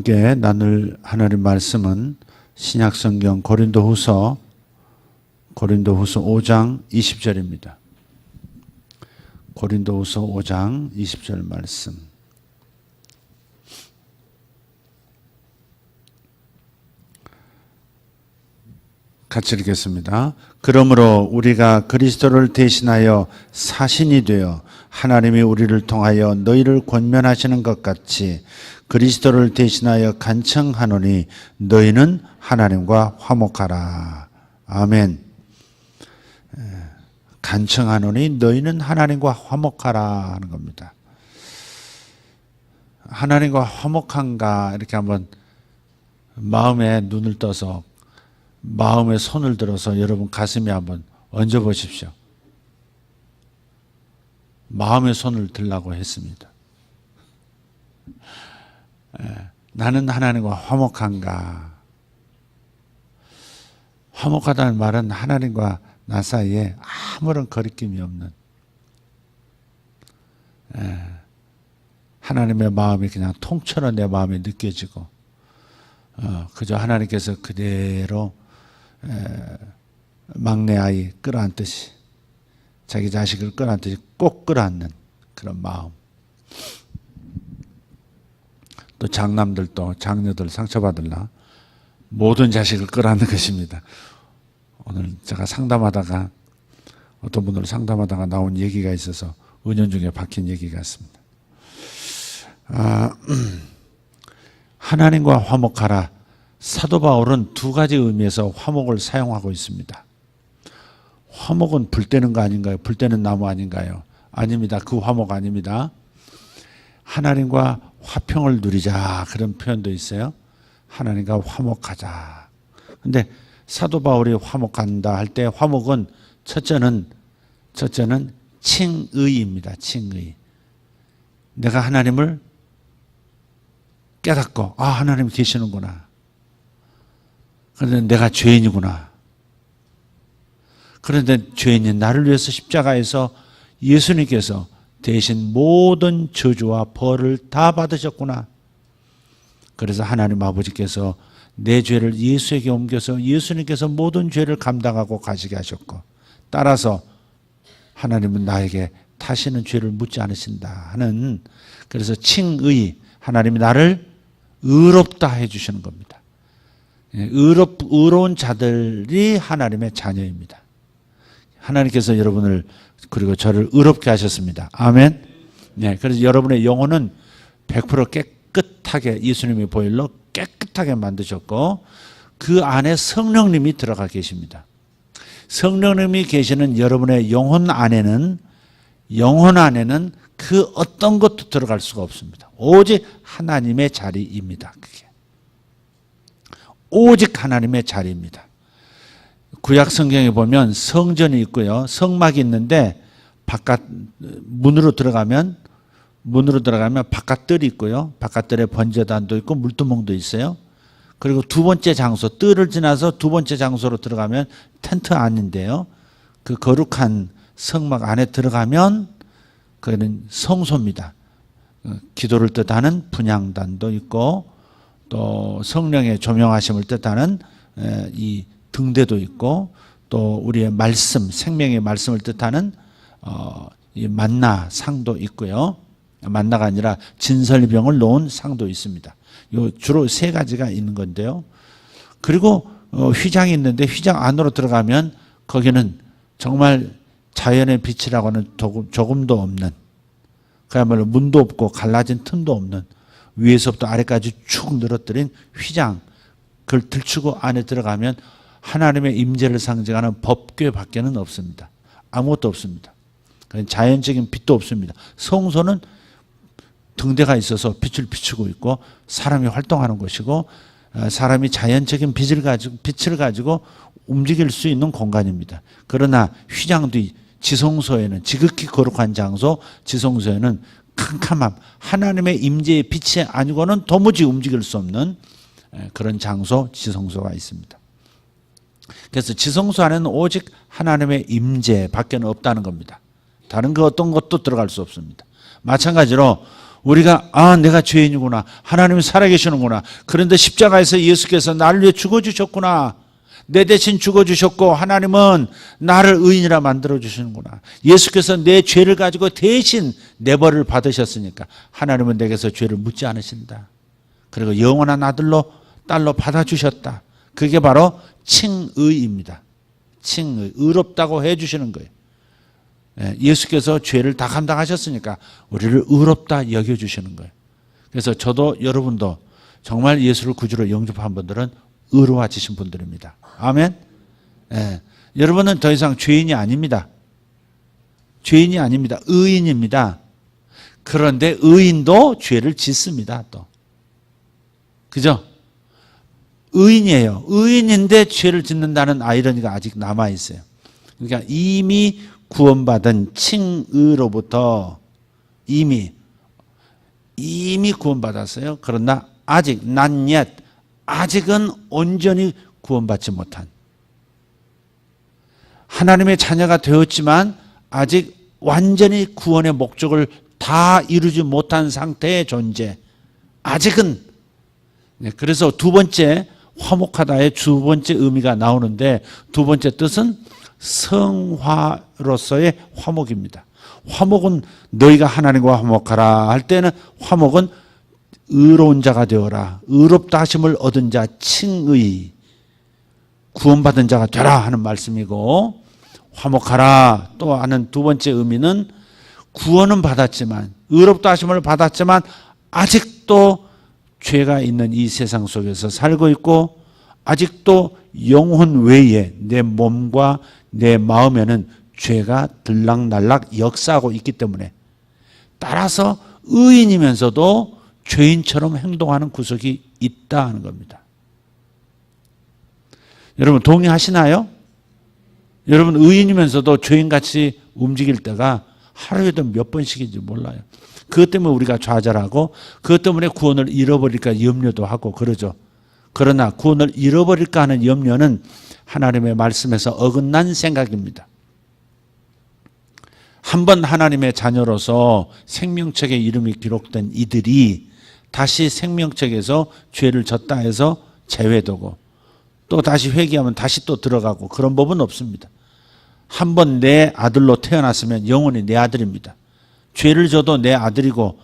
함께 나눌 하나님 말씀은 신약성경 고린도후서 5장 20절입니다. 고린도후서 5장 20절 말씀. 같이 읽겠습니다. 그러므로 우리가 그리스도를 대신하여 사신이 되어 하나님이 우리를 통하여 너희를 권면하시는 것 같이 그리스도를 대신하여 간청하노니 너희는 하나님과 화목하라. 아멘. 간청하노니 너희는 하나님과 화목하라 하는 겁니다. 하나님과 화목한가 이렇게 한번 마음에 눈을 떠서 마음에 손을 들어서 여러분 가슴에 한번 얹어 보십시오. 마음에 손을 들라고 했습니다. 나는 하나님과 화목한가? 화목하다는 말은 하나님과 나 사이에 아무런 거리낌이 없는 하나님의 마음이 그냥 통째로 내 마음에 느껴지고 그저 하나님께서 그대로 막내 아이 끌어안듯이 자기 자식을 끌어안듯이 꼭 끌어안는 그런 마음. 또 장남들도 장녀들 상처받을라 모든 자식을 끌어안는 것입니다. 오늘 제가 상담하다가 어떤 분들 상담하다가 나온 얘기가 있어서 은연중에 박힌 얘기 같습니다. 하나님과 화목하라. 사도 바울은 두 가지 의미에서 화목을 사용하고 있습니다. 화목은 불 때는 거 아닌가요? 불 때는 나무 아닌가요? 아닙니다. 그 화목 아닙니다. 하나님과 화평을 누리자 그런 표현도 있어요. 하나님과 화목하자. 근데 사도 바울이 화목한다 할 때 화목은 첫째는 칭의입니다. 칭의. 내가 하나님을 깨닫고 하나님 계시는구나. 그런데 내가 죄인이구나. 그런데 죄인인 나를 위해서 십자가에서 예수님께서 대신 모든 저주와 벌을 다 받으셨구나. 그래서 하나님 아버지께서 내 죄를 예수에게 옮겨서 예수님께서 모든 죄를 감당하고 가시게 하셨고 따라서 하나님은 나에게 다시는 죄를 묻지 않으신다 하는 그래서 칭의 하나님이 나를 의롭다 해주시는 겁니다. 의로운 자들이 하나님의 자녀입니다. 하나님께서 여러분을 그리고 저를 의롭게 하셨습니다. 아멘. 네, 그래서 여러분의 영혼은 100% 깨끗하게 예수님의 보혈로 깨끗하게 만드셨고 그 안에 성령님이 들어가 계십니다. 성령님이 계시는 여러분의 영혼 안에는 그 어떤 것도 들어갈 수가 없습니다. 오직 하나님의 자리입니다. 그게. 오직 하나님의 자리입니다. 구약 성경에 보면 성전이 있고요. 성막이 있는데 문으로 들어가면 바깥뜰이 있고요. 바깥뜰에 번제단도 있고 물두멍도 있어요. 그리고 두 번째 장소, 뜰을 지나서 두 번째 장소로 들어가면 텐트 안인데요. 그 거룩한 성막 안에 들어가면 그는 성소입니다. 기도를 뜻하는 분향단도 있고 또 성령의 조명하심을 뜻하는 이 등대도 있고 또 우리의 말씀, 생명의 말씀을 뜻하는 이 만나 상도 있고요. 만나가 아니라 진설병을 놓은 상도 있습니다. 요 주로 세 가지가 있는 건데요. 그리고 휘장이 있는데 휘장 안으로 들어가면 거기는 정말 자연의 빛이라고는 조금도 없는 그야말로 문도 없고 갈라진 틈도 없는 위에서부터 아래까지 축 늘어뜨린 휘장 그걸 들추고 안에 들어가면 하나님의 임재를 상징하는 법궤밖에는 없습니다. 아무것도 없습니다. 자연적인 빛도 없습니다. 성소는 등대가 있어서 빛을 비추고 있고 사람이 활동하는 것이고 사람이 자연적인 빛을 가지고 움직일 수 있는 공간입니다. 그러나 휘장도 지성소에는 지극히 거룩한 장소 지성소에는 캄캄함 하나님의 임재의 빛이 아니고는 도무지 움직일 수 없는 그런 장소 지성소가 있습니다. 그래서 지성소 안에는 오직 하나님의 임재 밖에는 없다는 겁니다. 다른 그 어떤 것도 들어갈 수 없습니다. 마찬가지로 우리가 내가 죄인이구나. 하나님이 살아계시는구나. 그런데 십자가에서 예수께서 나를 위해 죽어주셨구나. 내 대신 죽어주셨고 하나님은 나를 의인이라 만들어주시는구나. 예수께서 내 죄를 가지고 대신 내 벌을 받으셨으니까 하나님은 내게서 죄를 묻지 않으신다. 그리고 영원한 아들로 딸로 받아주셨다. 그게 바로 칭의입니다. 칭의, 의롭다고 해주시는 거예요. 예수께서 죄를 다 감당하셨으니까 우리를 의롭다 여겨주시는 거예요. 그래서 저도 여러분도 정말 예수를 구주로 영접한 분들은 의로워지신 분들입니다. 아멘. 여러분은 더 이상 죄인이 아닙니다. 죄인이 아닙니다. 의인입니다. 그런데 의인도 죄를 짓습니다. 또 그죠? 의인이에요. 의인인데 죄를 짓는다는 아이러니가 아직 남아있어요. 그러니까 이미 구원받은 칭의로부터 이미 구원받았어요. 그러나 아직 not yet, 아직은 온전히 구원받지 못한, 하나님의 자녀가 되었지만 아직 완전히 구원의 목적을 다 이루지 못한 상태의 존재, 아직은. 그래서 두 번째 화목하다의 두 번째 의미가 나오는데, 두 번째 뜻은 성화로서의 화목입니다. 화목은 너희가 하나님과 화목하라 할 때는 화목은 의로운 자가 되어라, 의롭다 하심을 얻은 자, 칭의, 구원받은 자가 되라 하는 말씀이고, 화목하라 또 하는 두 번째 의미는 구원은 받았지만, 의롭다 하심을 받았지만 아직도 죄가 있는 이 세상 속에서 살고 있고, 아직도 영혼 외에 내 몸과 내 마음에는 죄가 들락날락 역사하고 있기 때문에, 따라서 의인이면서도 죄인처럼 행동하는 구석이 있다 하는 겁니다. 여러분 동의하시나요? 여러분 의인이면서도 죄인같이 움직일 때가 하루에도 몇 번씩인지 몰라요. 그것 때문에 우리가 좌절하고, 그것 때문에 구원을 잃어버릴까 염려도 하고 그러죠. 그러나 구원을 잃어버릴까 하는 염려는 하나님의 말씀에서 어긋난 생각입니다. 한번 하나님의 자녀로서 생명책에 이름이 기록된 이들이 다시 생명책에서 죄를 졌다 해서 제외되고, 또 다시 회개하면 다시 또 들어가고, 그런 법은 없습니다. 한번 내 아들로 태어났으면 영원히 내 아들입니다. 죄를 져도 내 아들이고,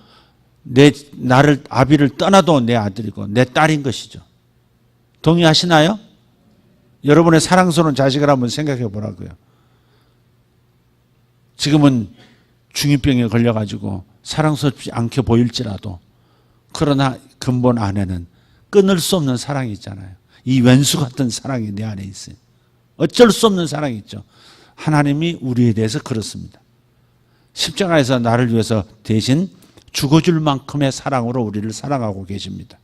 나를 아비를 떠나도 내 아들이고 내 딸인 것이죠. 동의하시나요? 여러분의 사랑스러운 자식을 한번 생각해 보라고요. 지금은 중이병에 걸려가지고 사랑스럽지 않게 보일지라도, 그러나 근본 안에는 끊을 수 없는 사랑이 있잖아요. 이 왼수 같은 사랑이 내 안에 있어요. 어쩔 수 없는 사랑이 있죠. 하나님이 우리에 대해서 그렇습니다. 십자가에서 나를 위해서 대신 죽어줄 만큼의 사랑으로 우리를 사랑하고 계십니다.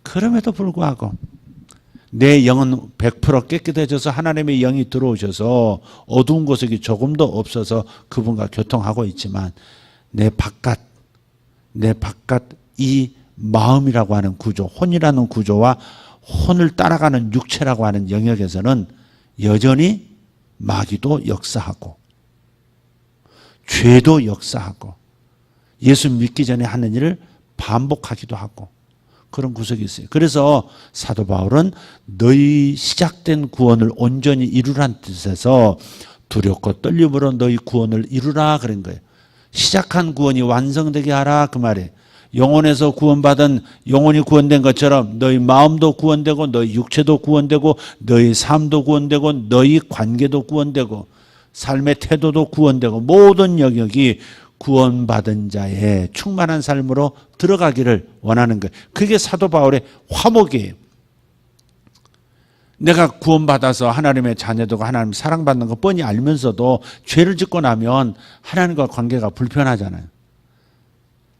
그럼에도 불구하고 내 영은 100% 깨끗해져서 하나님의 영이 들어오셔서 어두운 구석이 조금도 없어서 그분과 교통하고 있지만, 내 바깥 이 마음이라고 하는 구조, 혼이라는 구조와 혼을 따라가는 육체라고 하는 영역에서는 여전히 마귀도 역사하고 죄도 역사하고 예수 믿기 전에 하는 일을 반복하기도 하고 그런 구석이 있어요. 그래서 사도 바울은 너희 시작된 구원을 온전히 이루라는 뜻에서 두렵고 떨림으로 너희 구원을 이루라 그런 거예요. 시작한 구원이 완성되게 하라 그 말이에요. 영혼에서 구원받은, 영혼이 구원된 것처럼 너희 마음도 구원되고 너희 육체도 구원되고 너희 삶도 구원되고 너희 관계도 구원되고 삶의 태도도 구원되고 모든 영역이 구원받은 자의 충만한 삶으로 들어가기를 원하는 거예요. 그게 사도 바울의 화목이에요. 내가 구원받아서 하나님의 자녀되고 하나님 사랑받는 거 뻔히 알면서도 죄를 짓고 나면 하나님과 관계가 불편하잖아요.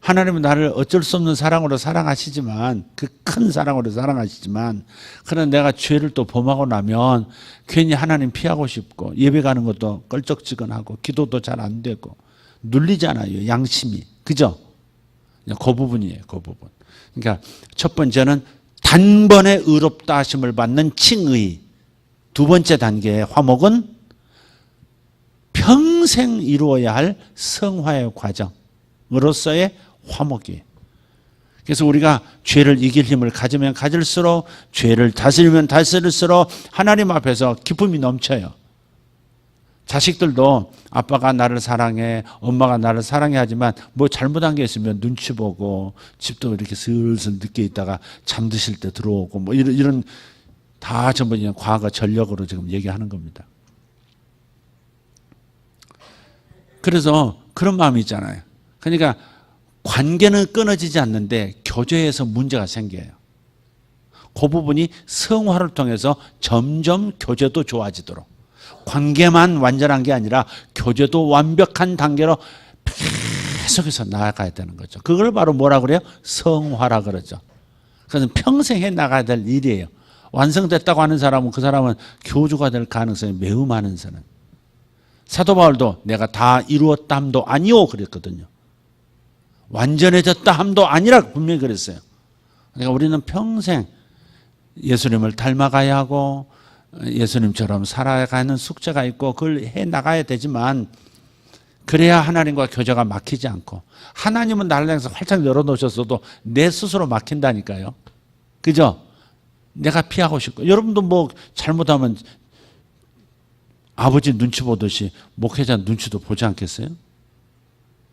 하나님은 나를 어쩔 수 없는 사랑으로 사랑하시지만, 그 큰 사랑으로 사랑하시지만, 그러나 내가 죄를 또 범하고 나면 괜히 하나님 피하고 싶고 예배 가는 것도 껄쩍지근하고 기도도 잘 안 되고 눌리잖아요, 양심이. 그죠? 그 부분이에요, 그 부분. 그러니까 첫 번째는 단번에 의롭다 하심을 받는 칭의. 두 번째 단계의 화목은 평생 이루어야 할 성화의 과정으로서의 화목이에요. 그래서 우리가 죄를 이길 힘을 가지면 가질수록, 죄를 다스리면 다스릴수록 하나님 앞에서 기쁨이 넘쳐요. 자식들도 아빠가 나를 사랑해, 엄마가 나를 사랑해 하지만 뭐 잘못한 게 있으면 눈치 보고, 집도 이렇게 슬슬 늦게 있다가 잠드실 때 들어오고, 뭐 이런 다 전부 그냥 과거 전력으로 지금 얘기하는 겁니다. 그래서 그런 마음이 있잖아요. 그러니까 관계는 끊어지지 않는데 교제에서 문제가 생겨요. 그 부분이 성화를 통해서 점점 교제도 좋아지도록, 관계만 완전한 게 아니라 교제도 완벽한 단계로 계속해서 나아가야 되는 거죠. 그걸 바로 뭐라 그래요? 성화라 그러죠. 그래서 평생 해 나가야 될 일이에요. 완성됐다고 하는 사람은 그 사람은 교주가 될 가능성이 매우 많은 사람. 사도 바울도 내가 다 이루었다 함도 아니오 그랬거든요. 완전해졌다 함도 아니라 분명히 그랬어요. 그러니까 우리는 평생 예수님을 닮아가야 하고 예수님처럼 살아가는 숙제가 있고 그걸 해 나가야 되지만, 그래야 하나님과 교제가 막히지 않고, 하나님은 나를 향해서 활짝 열어놓으셨어도 내 스스로 막힌다니까요. 그죠? 내가 피하고 싶고, 여러분도 뭐 잘못하면 아버지 눈치 보듯이 목회자 눈치도 보지 않겠어요?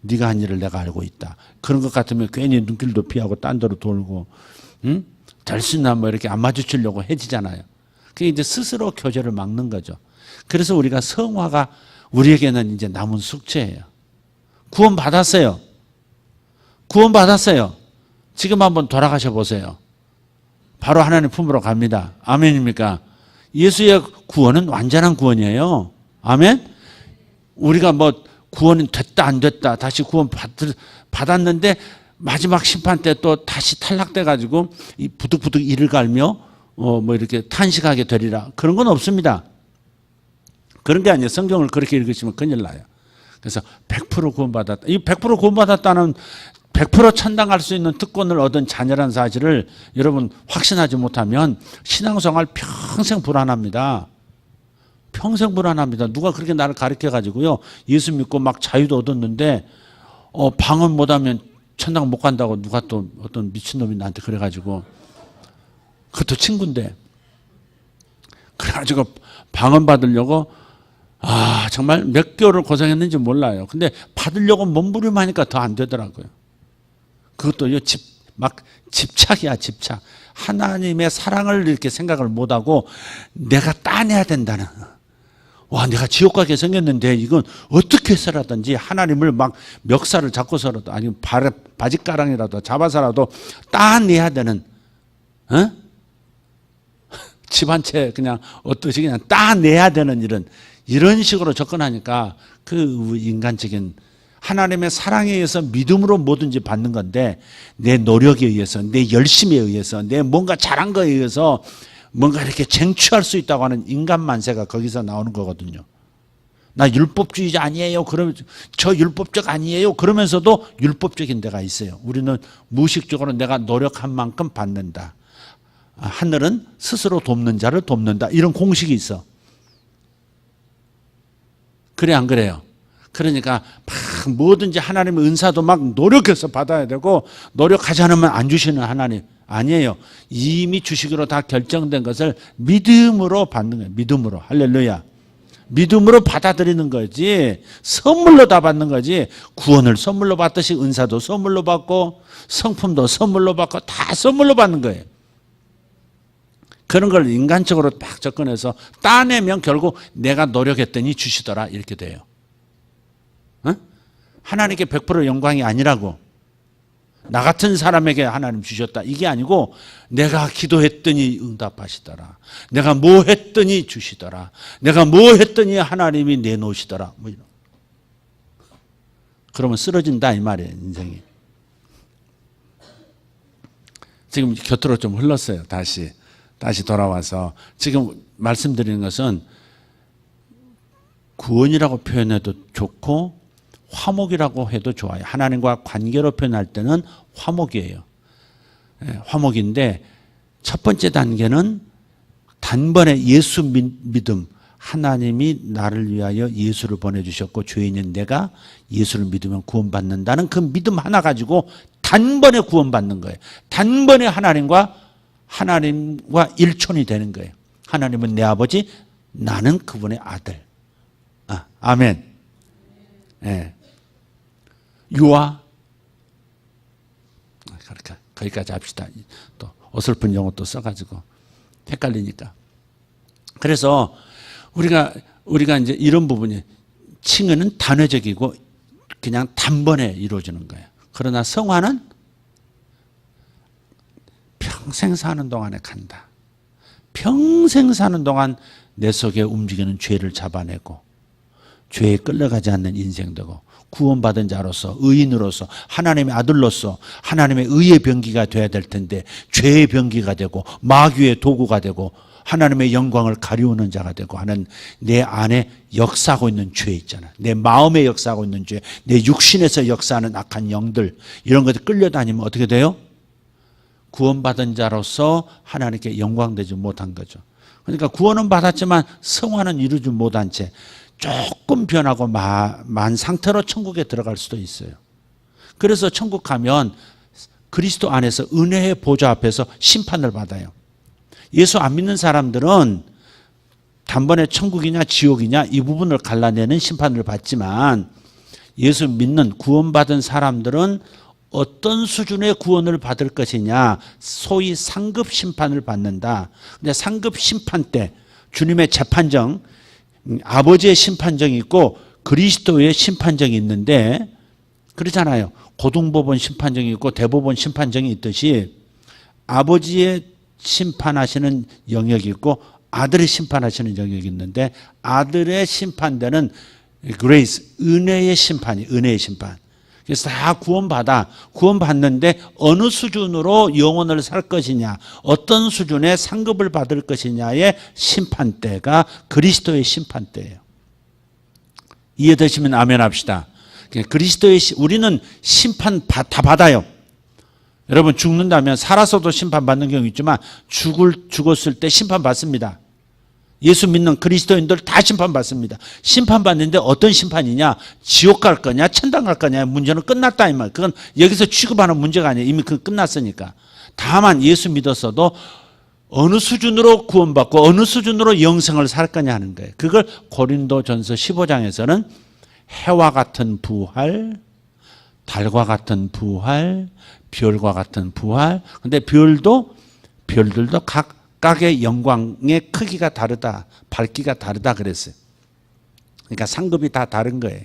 네가 한 일을 내가 알고 있다. 그런 것 같으면 괜히 눈길도 피하고 딴 데로 돌고, 응? 될 수 있나 뭐 이렇게 안 마주치려고 해지잖아요. 그게 이제 스스로 교제를 막는 거죠. 그래서 우리가 성화가 우리에게는 이제 남은 숙제예요. 구원 받았어요. 구원 받았어요. 지금 한번 돌아가셔 보세요. 바로 하나님 품으로 갑니다. 아멘입니까? 예수의 구원은 완전한 구원이에요. 아멘? 우리가 뭐 구원이 됐다 안 됐다 다시 구원 받았는데 마지막 심판 때 또 다시 탈락돼 가지고 이 부득부득 이를 갈며 뭐 이렇게 탄식하게 되리라, 그런 건 없습니다. 그런 게 아니에요. 성경을 그렇게 읽으시면 큰일 나요. 그래서 100% 구원받았다. 이 100% 구원받았다는 100% 찬당할 수 있는 특권을 얻은 자녀라는 사실을 여러분 확신하지 못하면 신앙생활 평생 불안합니다. 평생 불안합니다. 누가 그렇게 나를 가르쳐 가지고요, 예수 믿고 막 자유도 얻었는데 방언 못하면 천당 못 간다고 누가 또 어떤 미친놈이 나한테 그래가지고, 그것도 친구인데 그래가지고 방언 받으려고 정말 몇 개월을 고생했는지 몰라요. 근데 받으려고 몸부림하니까 더 안 되더라고요. 그것도 집착이야, 집착. 하나님의 사랑을 이렇게 생각을 못하고 내가 따내야 된다는, 내가 지옥 가게 생겼는데 이건 어떻게 해서라든지 하나님을 막 멱살을 잡고서라도, 아니면 바짓가랑이라도 잡아서라도 따내야 되는, 집 한 채 그냥 어떠시 그냥 따내야 되는 이런 식으로 접근하니까 그 인간적인, 하나님의 사랑에 의해서 믿음으로 뭐든지 받는 건데, 내 노력에 의해서, 내 열심에 의해서, 내 뭔가 잘한 거에 의해서 뭔가 이렇게 쟁취할 수 있다고 하는 인간 만세가 거기서 나오는 거거든요. 나 율법주의자 아니에요. 그러면 저 율법적 아니에요. 그러면서도 율법적인 데가 있어요. 우리는 무의식적으로 내가 노력한 만큼 받는다. 하늘은 스스로 돕는 자를 돕는다. 이런 공식이 있어. 그래 안 그래요? 그러니까 막 뭐든지 하나님의 은사도 막 노력해서 받아야 되고, 노력하지 않으면 안 주시는 하나님 아니에요. 이미 주시기로 다 결정된 것을 믿음으로 받는 거예요. 믿음으로. 할렐루야. 믿음으로 받아들이는 거지, 선물로 다 받는 거지. 구원을 선물로 받듯이 은사도 선물로 받고 성품도 선물로 받고 다 선물로 받는 거예요. 그런 걸 인간적으로 딱 접근해서 따내면 결국 내가 노력했더니 주시더라 이렇게 돼요. 하나님께 100% 영광이 아니라고, 나 같은 사람에게 하나님 주셨다 이게 아니고, 내가 기도했더니 응답하시더라, 내가 뭐 했더니 주시더라, 내가 뭐 했더니 하나님이 내놓으시더라, 뭐 이런. 그러면 쓰러진다 이 말이에요, 인생이. 지금 곁으로 좀 흘렀어요. 다시 돌아와서 지금 말씀드리는 것은 구원이라고 표현해도 좋고 화목이라고 해도 좋아요. 하나님과 관계로 표현할 때는 화목이에요. 화목인데 첫 번째 단계는 단번에 예수 믿음. 하나님이 나를 위하여 예수를 보내주셨고 죄인인 내가 예수를 믿으면 구원받는다는 그 믿음 하나 가지고 단번에 구원받는 거예요. 단번에 하나님과 일촌이 되는 거예요. 하나님은 내 아버지, 나는 그분의 아들. 아멘. 예. 유아. 그러니까 거기까지 합시다. 또 어설픈 용어 또 써가지고 헷갈리니까. 그래서 우리가 이제 이런 부분이 칭의는 단회적이고 그냥 단번에 이루어지는 거예요. 그러나 성화는 평생 사는 동안에 간다. 평생 사는 동안 내 속에 움직이는 죄를 잡아내고 죄에 끌려가지 않는 인생 되고 구원받은 자로서 의인으로서 하나님의 아들로서 하나님의 의의 병기가 돼야 될 텐데 죄의 병기가 되고 마귀의 도구가 되고 하나님의 영광을 가리우는 자가 되고 하는 내 안에 역사하고 있는 죄 있잖아. 내 마음에 역사하고 있는 죄, 내 육신에서 역사하는 악한 영들, 이런 것들 끌려다니면 어떻게 돼요? 구원받은 자로서 하나님께 영광되지 못한 거죠. 그러니까 구원은 받았지만 성화는 이루지 못한 채 조금 변하고 만 상태로 천국에 들어갈 수도 있어요. 그래서 천국 가면 그리스도 안에서 은혜의 보좌 앞에서 심판을 받아요. 예수 안 믿는 사람들은 단번에 천국이냐 지옥이냐 이 부분을 갈라내는 심판을 받지만 예수 믿는 구원받은 사람들은 어떤 수준의 구원을 받을 것이냐, 소위 상급 심판을 받는다. 근데 상급 심판 때 주님의 재판정, 아버지의 심판정이 있고 그리스도의 심판정이 있는데 그렇잖아요. 고등법원 심판정이 있고 대법원 심판정이 있듯이 아버지의 심판하시는 영역이 있고 아들의 심판하시는 영역이 있는데 아들의 심판대는 그레이스, 은혜의 심판이 은혜의 심판. 그래서 다 구원받는데 어느 수준으로 영혼을 살 것이냐, 어떤 수준의 상급을 받을 것이냐의 심판대가 그리스도의 심판대예요. 이해되시면 아멘 합시다. 그리스도의 우리는 심판 다 받아요. 여러분 죽는다면 살아서도 심판받는 경우 있지만 죽었을 때 심판받습니다. 예수 믿는 그리스도인들 다 심판받습니다. 심판받는데 어떤 심판이냐, 지옥 갈 거냐 천당 갈 거냐 문제는 끝났다 이 말. 그건 여기서 취급하는 문제가 아니에요. 이미 그건 끝났으니까. 다만 예수 믿었어도 어느 수준으로 구원받고 어느 수준으로 영생을 살 거냐 하는 거예요. 그걸 고린도전서 15장에서는 해와 같은 부활, 달과 같은 부활, 별과 같은 부활. 근데 별들도 각각의 영광의 크기가 다르다, 밝기가 다르다 그랬어요. 그러니까 상급이 다 다른 거예요.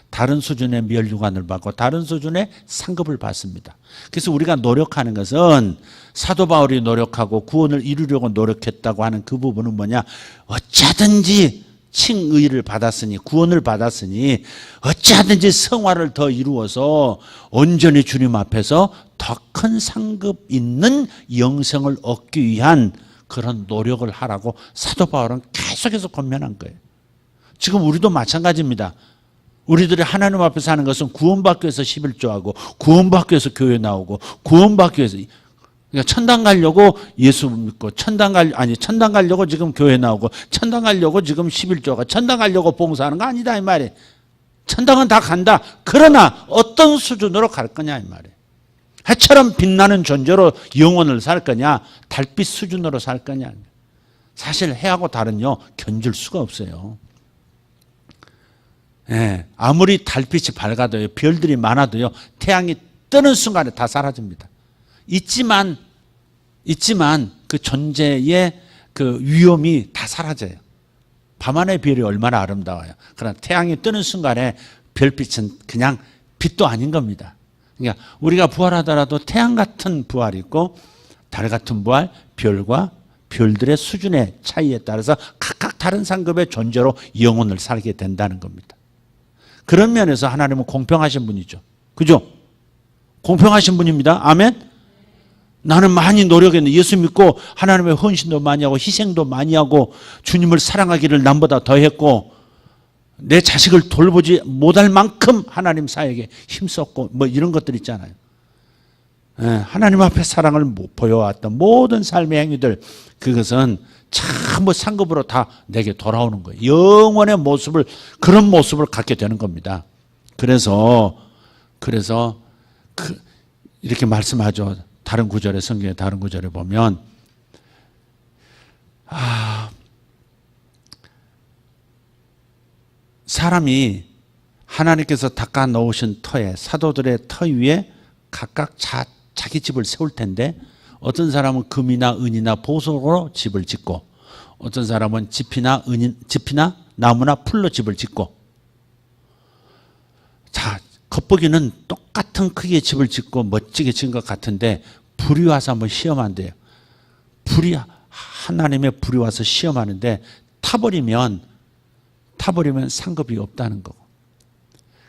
다른 수준의 면류관을 받고 다른 수준의 상급을 받습니다. 그래서 우리가 노력하는 것은 사도 바울이 노력하고 구원을 이루려고 노력했다고 하는 그 부분은 뭐냐, 어찌하든지 칭의를 받았으니 구원을 받았으니 어찌하든지 성화를 더 이루어서 온전히 주님 앞에서 더 큰 상급 있는 영생을 얻기 위한 그런 노력을 하라고 사도 바울은 계속해서 권면한 거예요. 지금 우리도 마찬가지입니다. 우리들이 하나님 앞에서 하는 것은 구원받기 위해서 11조하고 구원받기 위해서 교회 나오고 구원받기 위해서, 그러니까 천당 가려고 예수 믿고 천당 가려고 지금 교회 나오고 천당 가려고 지금 11조가 천당 가려고 봉사하는 거 아니다 이 말이에요. 천당은 다 간다. 그러나 어떤 수준으로 갈 거냐 이 말이에요. 해처럼 빛나는 존재로 영혼을 살 거냐, 달빛 수준으로 살 거냐. 사실 해하고 달은요 견줄 수가 없어요. 예, 아무리 달빛이 밝아도요, 별들이 많아도요, 태양이 뜨는 순간에 다 사라집니다. 있지만 그 존재의 그 위험이 다 사라져요. 밤하늘의 별이 얼마나 아름다워요. 그러나 태양이 뜨는 순간에 별빛은 그냥 빛도 아닌 겁니다. 그러니까 우리가 부활하더라도 태양 같은 부활이 있고 달 같은 부활, 별과 별들의 수준의 차이에 따라서 각각 다른 상급의 존재로 영혼을 살게 된다는 겁니다. 그런 면에서 하나님은 공평하신 분이죠. 그죠? 공평하신 분입니다. 아멘? 나는 많이 노력했는데 예수 믿고 하나님의 헌신도 많이 하고 희생도 많이 하고 주님을 사랑하기를 남보다 더 했고 내 자식을 돌보지 못할 만큼 하나님 사역에 힘썼고 뭐 이런 것들 있잖아요. 하나님 앞에 사랑을 보여왔던 모든 삶의 행위들, 그것은 전부 상급으로 다 내게 돌아오는 거예요. 영원의 모습을, 그런 모습을 갖게 되는 겁니다. 그래서 이렇게 말씀하죠. 다른 구절에, 성경의 다른 구절에 보면 사람이 하나님께서 닦아 놓으신 터에, 사도들의 터 위에 각각 자기 집을 세울 텐데, 어떤 사람은 금이나 은이나 보석으로 집을 짓고, 어떤 사람은 집이나 나무나 풀로 집을 짓고, 자, 겉보기는 똑같은 크기의 집을 짓고 멋지게 지은 것 같은데 불이 와서 한번 시험한대요. 하나님의 불이 와서 시험하는데 타버리면 상급이 없다는 거고,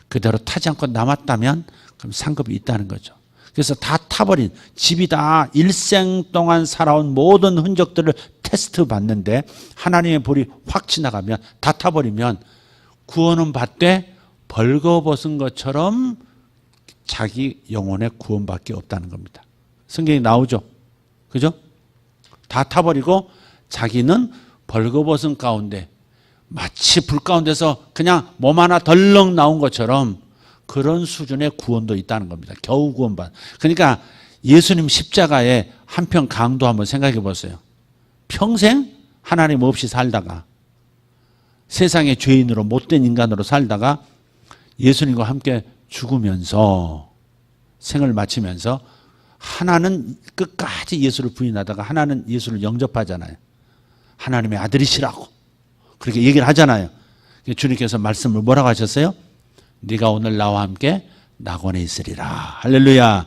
그대로 타지 않고 남았다면 그럼 상급이 있다는 거죠. 그래서 다 타버린, 집이 다 일생 동안 살아온 모든 흔적들을 테스트 받는데 하나님의 불이 확 지나가면, 다 타버리면 구원은 받되 벌거벗은 것처럼 자기 영혼의 구원밖에 없다는 겁니다. 성경에 나오죠. 그죠? 다 타버리고 자기는 벌거벗은 가운데, 마치 불 가운데서 그냥 몸 하나 덜렁 나온 것처럼 그런 수준의 구원도 있다는 겁니다. 겨우 구원받. 그러니까 예수님 십자가의 한편 강도 한번 생각해 보세요. 평생 하나님 없이 살다가, 세상의 죄인으로 못된 인간으로 살다가 예수님과 함께 죽으면서 생을 마치면서, 하나는 끝까지 예수를 부인하다가 하나는 예수를 영접하잖아요. 하나님의 아들이시라고 그렇게 얘기를 하잖아요. 주님께서 말씀을 뭐라고 하셨어요? 네가 오늘 나와 함께 낙원에 있으리라. 할렐루야.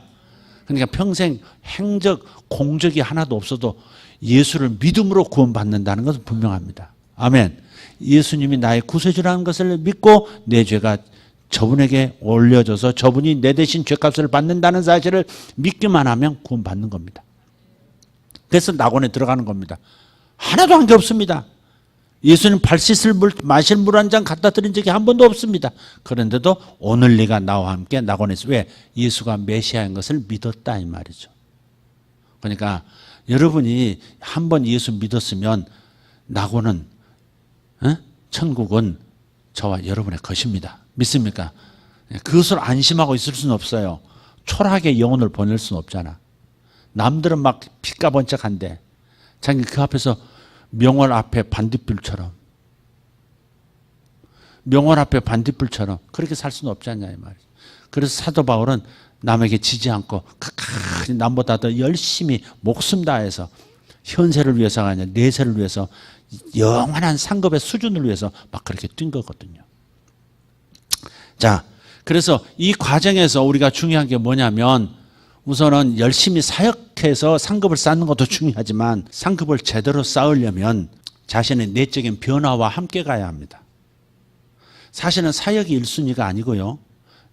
그러니까 평생 행적, 공적이 하나도 없어도 예수를 믿음으로 구원받는다는 것은 분명합니다. 아멘. 예수님이 나의 구세주라는 것을 믿고 내 죄가 저분에게 올려져서 저분이 내 대신 죄값을 받는다는 사실을 믿기만 하면 구원받는 겁니다. 그래서 낙원에 들어가는 겁니다. 하나도 한 게 없습니다. 예수님 발 씻을 물, 마실 물 한 잔 갖다 드린 적이 한 번도 없습니다. 그런데도 오늘 네가 나와 함께 낙원에 있어. 왜? 예수가 메시아인 것을 믿었다 이 말이죠. 그러니까 여러분이 한 번 예수 믿었으면 낙원은, 천국은 저와 여러분의 것입니다. 믿습니까? 그것을 안심하고 있을 수는 없어요. 초라하게 영혼을 보낼 수는 없잖아. 남들은 막 빛과 번쩍한데 자기 그 앞에서 명월 앞에 반딧불처럼 그렇게 살 수는 없지 않냐 이 말이죠. 그래서 사도 바울은 남에게 지지 않고 끝까지 남보다 더 열심히 목숨 다해서 현세를 위해서가 아니라 내세를 위해서, 영원한 상급의 수준을 위해서 막 그렇게 뛴 거거든요. 자, 그래서 이 과정에서 우리가 중요한 게 뭐냐면, 우선은 열심히 사역해서 상급을 쌓는 것도 중요하지만 상급을 제대로 쌓으려면 자신의 내적인 변화와 함께 가야 합니다. 사실은 사역이 1순위가 아니고요,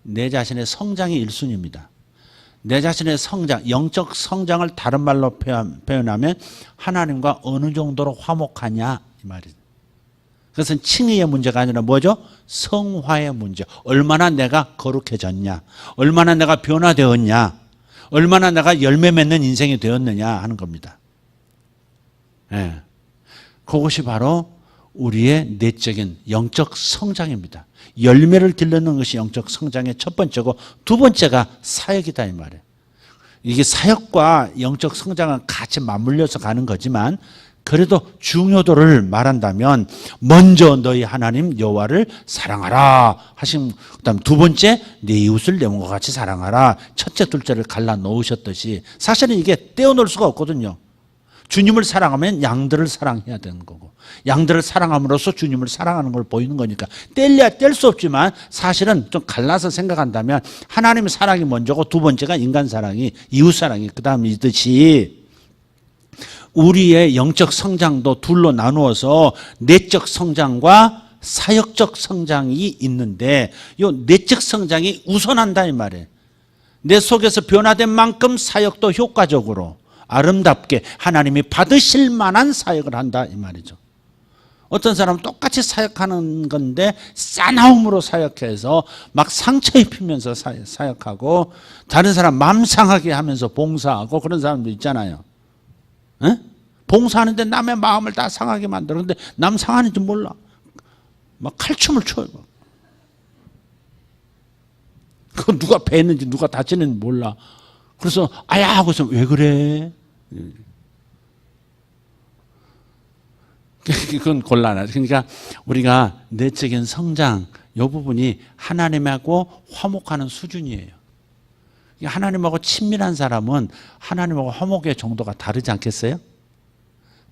내 자신의 성장이 1순위입니다. 내 자신의 성장, 영적 성장을 다른 말로 표현하면 하나님과 어느 정도로 화목하냐 이 말이죠. 그것은 칭의의 문제가 아니라 뭐죠? 성화의 문제. 얼마나 내가 거룩해졌냐, 얼마나 내가 변화되었냐, 얼마나 내가 열매 맺는 인생이 되었느냐 하는 겁니다. 예. 그것이 바로 우리의 내적인 영적 성장입니다. 열매를 길러내는 것이 영적 성장의 첫 번째고, 두 번째가 사역이다 이 말이에요. 이게 사역과 영적 성장은 같이 맞물려서 가는 거지만, 그래도 중요도를 말한다면 먼저 너희 하나님 여호와를 사랑하라 하신, 그다음 두 번째 내 이웃을 내 몸과 같이 사랑하라, 첫째 둘째를 갈라 놓으셨듯이, 사실은 이게 떼어놓을 수가 없거든요. 주님을 사랑하면 양들을 사랑해야 되는 거고, 양들을 사랑함으로써 주님을 사랑하는 걸 보이는 거니까 뗄래야 뗄 수 없지만, 사실은 좀 갈라서 생각한다면 하나님의 사랑이 먼저고 두 번째가 인간 사랑이, 이웃 사랑이 그 다음이듯이, 우리의 영적 성장도 둘로 나누어서 내적 성장과 사역적 성장이 있는데, 이 내적 성장이 우선한다 이 말이에요. 내 속에서 변화된 만큼 사역도 효과적으로 아름답게 하나님이 받으실 만한 사역을 한다 이 말이죠. 어떤 사람은 똑같이 사역하는 건데 싸나움으로 사역해서 막 상처 입히면서 사역하고, 다른 사람 맘 상하게 하면서 봉사하고, 그런 사람도 있잖아요. 에? 봉사하는데 남의 마음을 다 상하게 만들어. 근데 남 상하는지 몰라. 막 칼춤을 춰요. 그 누가 배 했는지 누가 다치는지 몰라. 그래서 아야 하고서 왜 그래? 그건 곤란하죠. 그러니까 우리가 내적인 성장 이 부분이 하나님하고 화목하는 수준이에요. 하나님하고 친밀한 사람은 하나님하고 화목의 정도가 다르지 않겠어요?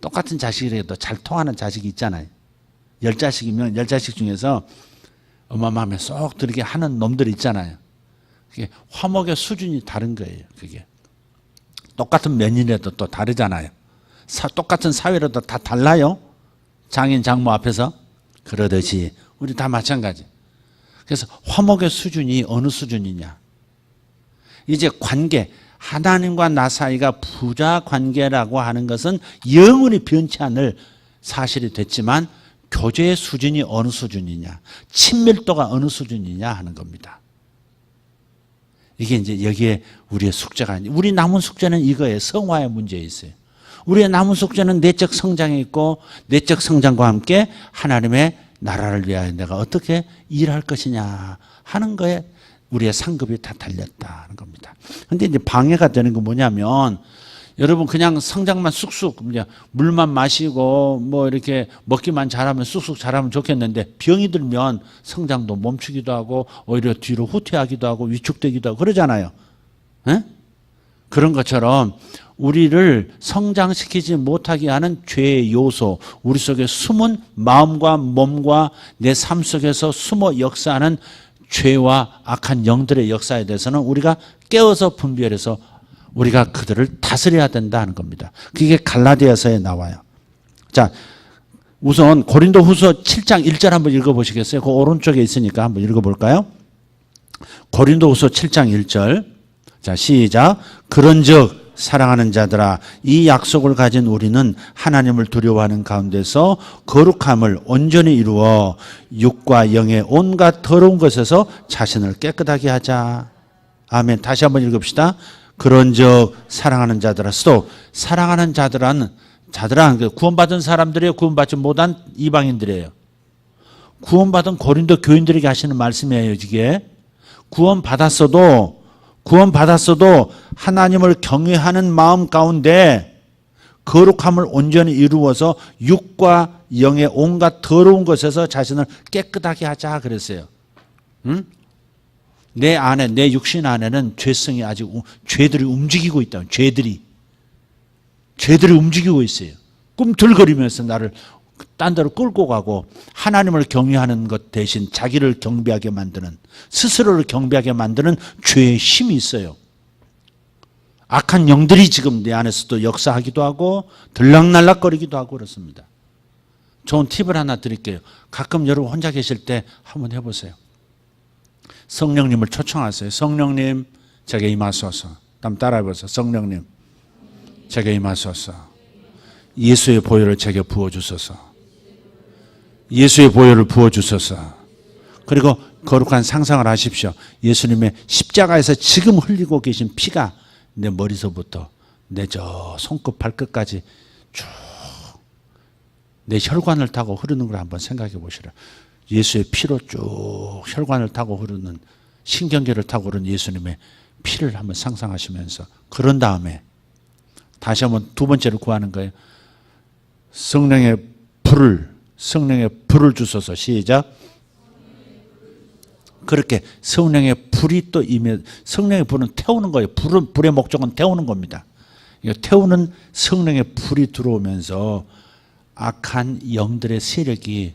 똑같은 자식이라도 잘 통하는 자식이 있잖아요. 10자식이면 10자식 중에서 엄마 마음에 쏙 들게 하는 놈들이 있잖아요. 그게 화목의 수준이 다른 거예요. 그게 똑같은 면이라도 또 다르잖아요. 똑같은 사회라도 다 달라요. 장인 장모 앞에서. 그러듯이 우리 다 마찬가지. 그래서 화목의 수준이 어느 수준이냐. 이제 관계, 하나님과 나 사이가 부자 관계라고 하는 것은 영원히 변치 않을 사실이 됐지만 교제의 수준이 어느 수준이냐, 친밀도가 어느 수준이냐 하는 겁니다. 이게 이제 여기에 우리의 숙제가 아니에요. 우리 남은 숙제는 이거예요. 성화의 문제에 있어요. 우리의 남은 숙제는 내적 성장에 있고 내적 성장과 함께 하나님의 나라를 위하여 내가 어떻게 일할 것이냐 하는 거에 우리의 상급이 다 달렸다는 겁니다. 그런데 이제 방해가 되는 건 뭐냐면 여러분 그냥 성장만 쑥쑥 물만 마시고 뭐 이렇게 먹기만 잘하면 쑥쑥 잘하면 좋겠는데 병이 들면 성장도 멈추기도 하고 오히려 뒤로 후퇴하기도 하고 위축되기도 하고 그러잖아요. 에? 그런 것처럼 우리를 성장시키지 못하게 하는 죄의 요소, 우리 속에 숨은 마음과 몸과 내 삶 속에서 숨어 역사하는 죄와 악한 영들의 역사에 대해서는 우리가 깨어서 분별해서 우리가 그들을 다스려야 된다는 겁니다. 그게 갈라디아서에 나와요. 자, 우선 고린도후서 7장 1절 한번 읽어보시겠어요? 그 오른쪽에 있으니까 한번 읽어볼까요? 고린도후서 7장 1절. 자, 시작. 그런즉 사랑하는 자들아, 이 약속을 가진 우리는 하나님을 두려워하는 가운데서 거룩함을 온전히 이루어 육과 영의 온갖 더러운 것에서 자신을 깨끗하게 하자. 아멘. 다시 한번 읽읍시다. 그런즉 사랑하는 자들아, 스톱. 사랑하는 자들은 구원받은 사람들이에요? 구원받지 못한 이방인들이에요? 구원받은 고린도 교인들에게 하시는 말씀이에요. 이게 구원받았어도 하나님을 경외하는 마음 가운데 거룩함을 온전히 이루어서 육과 영의 온갖 더러운 것에서 자신을 깨끗하게 하자 그랬어요. 응? 내 안에, 내 육신 안에는 죄성이 아직 죄들이 움직이고 있다. 죄들이 움직이고 있어요. 꿈틀거리면서 나를 딴 데로 끌고 가고 하나님을 경외하는 것 대신 자기를 경배하게 만드는, 스스로를 경배하게 만드는 죄의 힘이 있어요. 악한 영들이 지금 내 안에서도 역사하기도 하고 들락날락거리기도 하고 그렇습니다. 좋은 팁을 하나 드릴게요. 가끔 여러분 혼자 계실 때 한번 해보세요. 성령님을 초청하세요. 성령님, 제게 임하소서. 한번 따라해보세요. 성령님, 제게 임하소서. 예수의 보혈을 제게 부어주소서. 예수의 보혈을 부어주소서. 그리고 거룩한 상상을 하십시오. 예수님의 십자가에서 지금 흘리고 계신 피가 내 머리서부터 내 저 손끝 발끝까지 쭉 내 혈관을 타고 흐르는 걸 한번 생각해 보시라. 예수의 피로 쭉 혈관을 타고 흐르는, 신경계를 타고 흐르는 예수님의 피를 한번 상상하시면서, 그런 다음에 다시 한번 두 번째로 구하는 거예요. 성령의 불을 주소서. 시작. 그렇게 성령의 불이 또 임해, 성령의 불은 태우는 거예요. 불의 목적은 태우는 겁니다. 태우는 성령의 불이 들어오면서 악한 영들의 세력이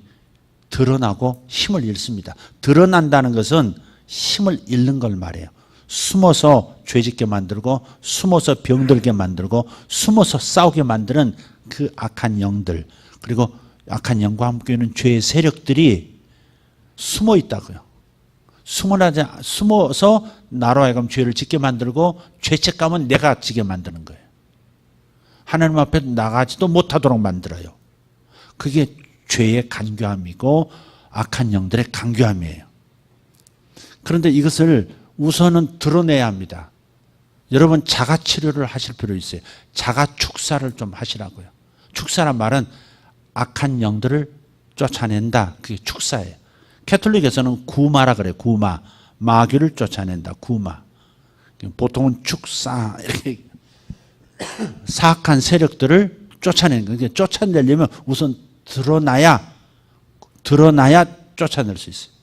드러나고 힘을 잃습니다. 드러난다는 것은 힘을 잃는 걸 말해요. 숨어서 죄짓게 만들고, 숨어서 병들게 만들고, 숨어서 싸우게 만드는 그 악한 영들, 그리고 악한 영과 함께하는 죄의 세력들이 숨어 있다고요. 숨어서 나로 하여금 죄를 짓게 만들고 죄책감은 내가 지게 만드는 거예요. 하나님 앞에 나가지도 못하도록 만들어요. 그게 죄의 간교함이고 악한 영들의 간교함이에요. 그런데 이것을 우선은 드러내야 합니다. 여러분 자가치료를 하실 필요 있어요. 자가축사를 좀 하시라고요. 축사란 말은 악한 영들을 쫓아낸다. 그게 축사예요. 캐톨릭에서는 구마라 그래요. 구마. 마귀를 쫓아낸다. 구마. 보통은 축사 이렇게 사악한 세력들을 쫓아내는 거예요. 쫓아내려면 우선 드러나야 쫓아낼 수 있어요.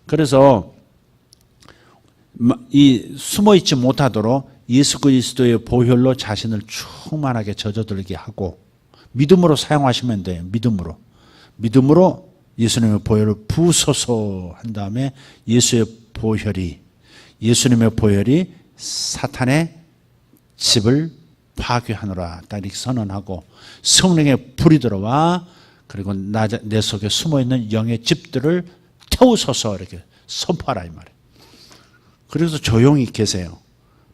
그래서 이 숨어있지 못하도록 예수 그리스도의 보혈로 자신을 충만하게 젖어들게 하고 믿음으로 사용하시면 돼요. 믿음으로 예수님의 보혈을 부으소서 한 다음에 예수님의 보혈이 사탄의 집을 파괴하노라 딱 이렇게 선언하고 성령의 불이 들어와 그리고 내 속에 숨어있는 영의 집들을 태우소서 이렇게 선포하라 이 말이에요. 그래서 조용히 계세요.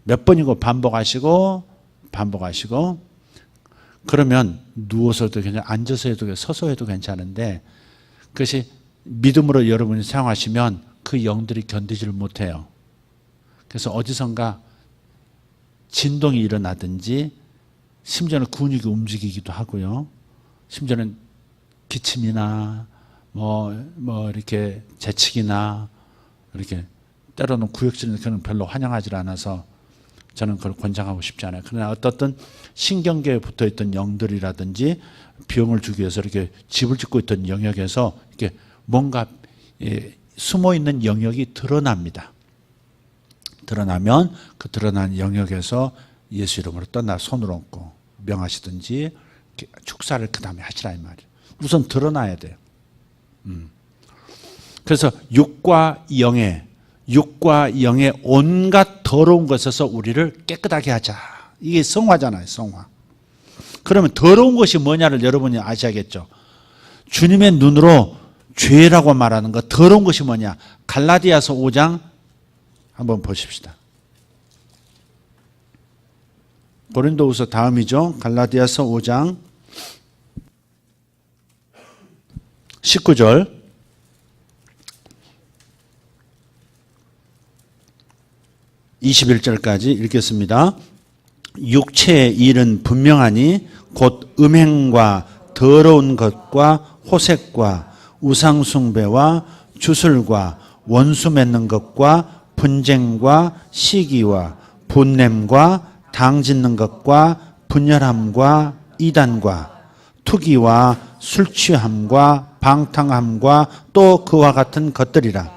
몇 번이고 반복하시고 그러면 누워서도 괜찮아요. 앉아서 해도 서서 해도 괜찮은데 그것이 믿음으로 여러분이 사용하시면 그 영들이 견디지를 못해요. 그래서 어디선가 진동이 일어나든지 심지어는 근육이 움직이기도 하고요. 심지어는 기침이나 뭐 이렇게 재치기나 이렇게 때로는 구역질은 그런 별로 환영하지 않아서 저는 그걸 권장하고 싶지 않아요. 그러나 어떻든 신경계에 붙어있던 영들이라든지 병을 주기 위해서 이렇게 집을 짓고 있던 영역에서 이렇게 뭔가 숨어있는 영역이 드러납니다. 드러나면 그 드러난 영역에서 예수 이름으로 떠나 손을 얹고 명하시든지 축사를 그 다음에 하시라 이 말이에요. 우선 드러나야 돼요. 그래서 육과 영의 온갖 더러운 것에서 우리를 깨끗하게 하자. 이게 성화잖아요. 성화. 그러면 더러운 것이 뭐냐를 여러분이 아셔야겠죠. 주님의 눈으로 죄라고 말하는 것 더러운 것이 뭐냐. 갈라디아서 5장 한번 보십시다. 고린도후서 다음이죠. 갈라디아서 5장 19절 (21절까지) 읽겠습니다. 육체의 일은 분명하니 곧 음행과 더러운 것과 호색과 우상숭배와 주술과 원수 맺는 것과 분쟁과 시기와 분냄과 당짓는 것과 분열함과 이단과 투기와 술취함과 방탕함과 또 그와 같은 것들이라.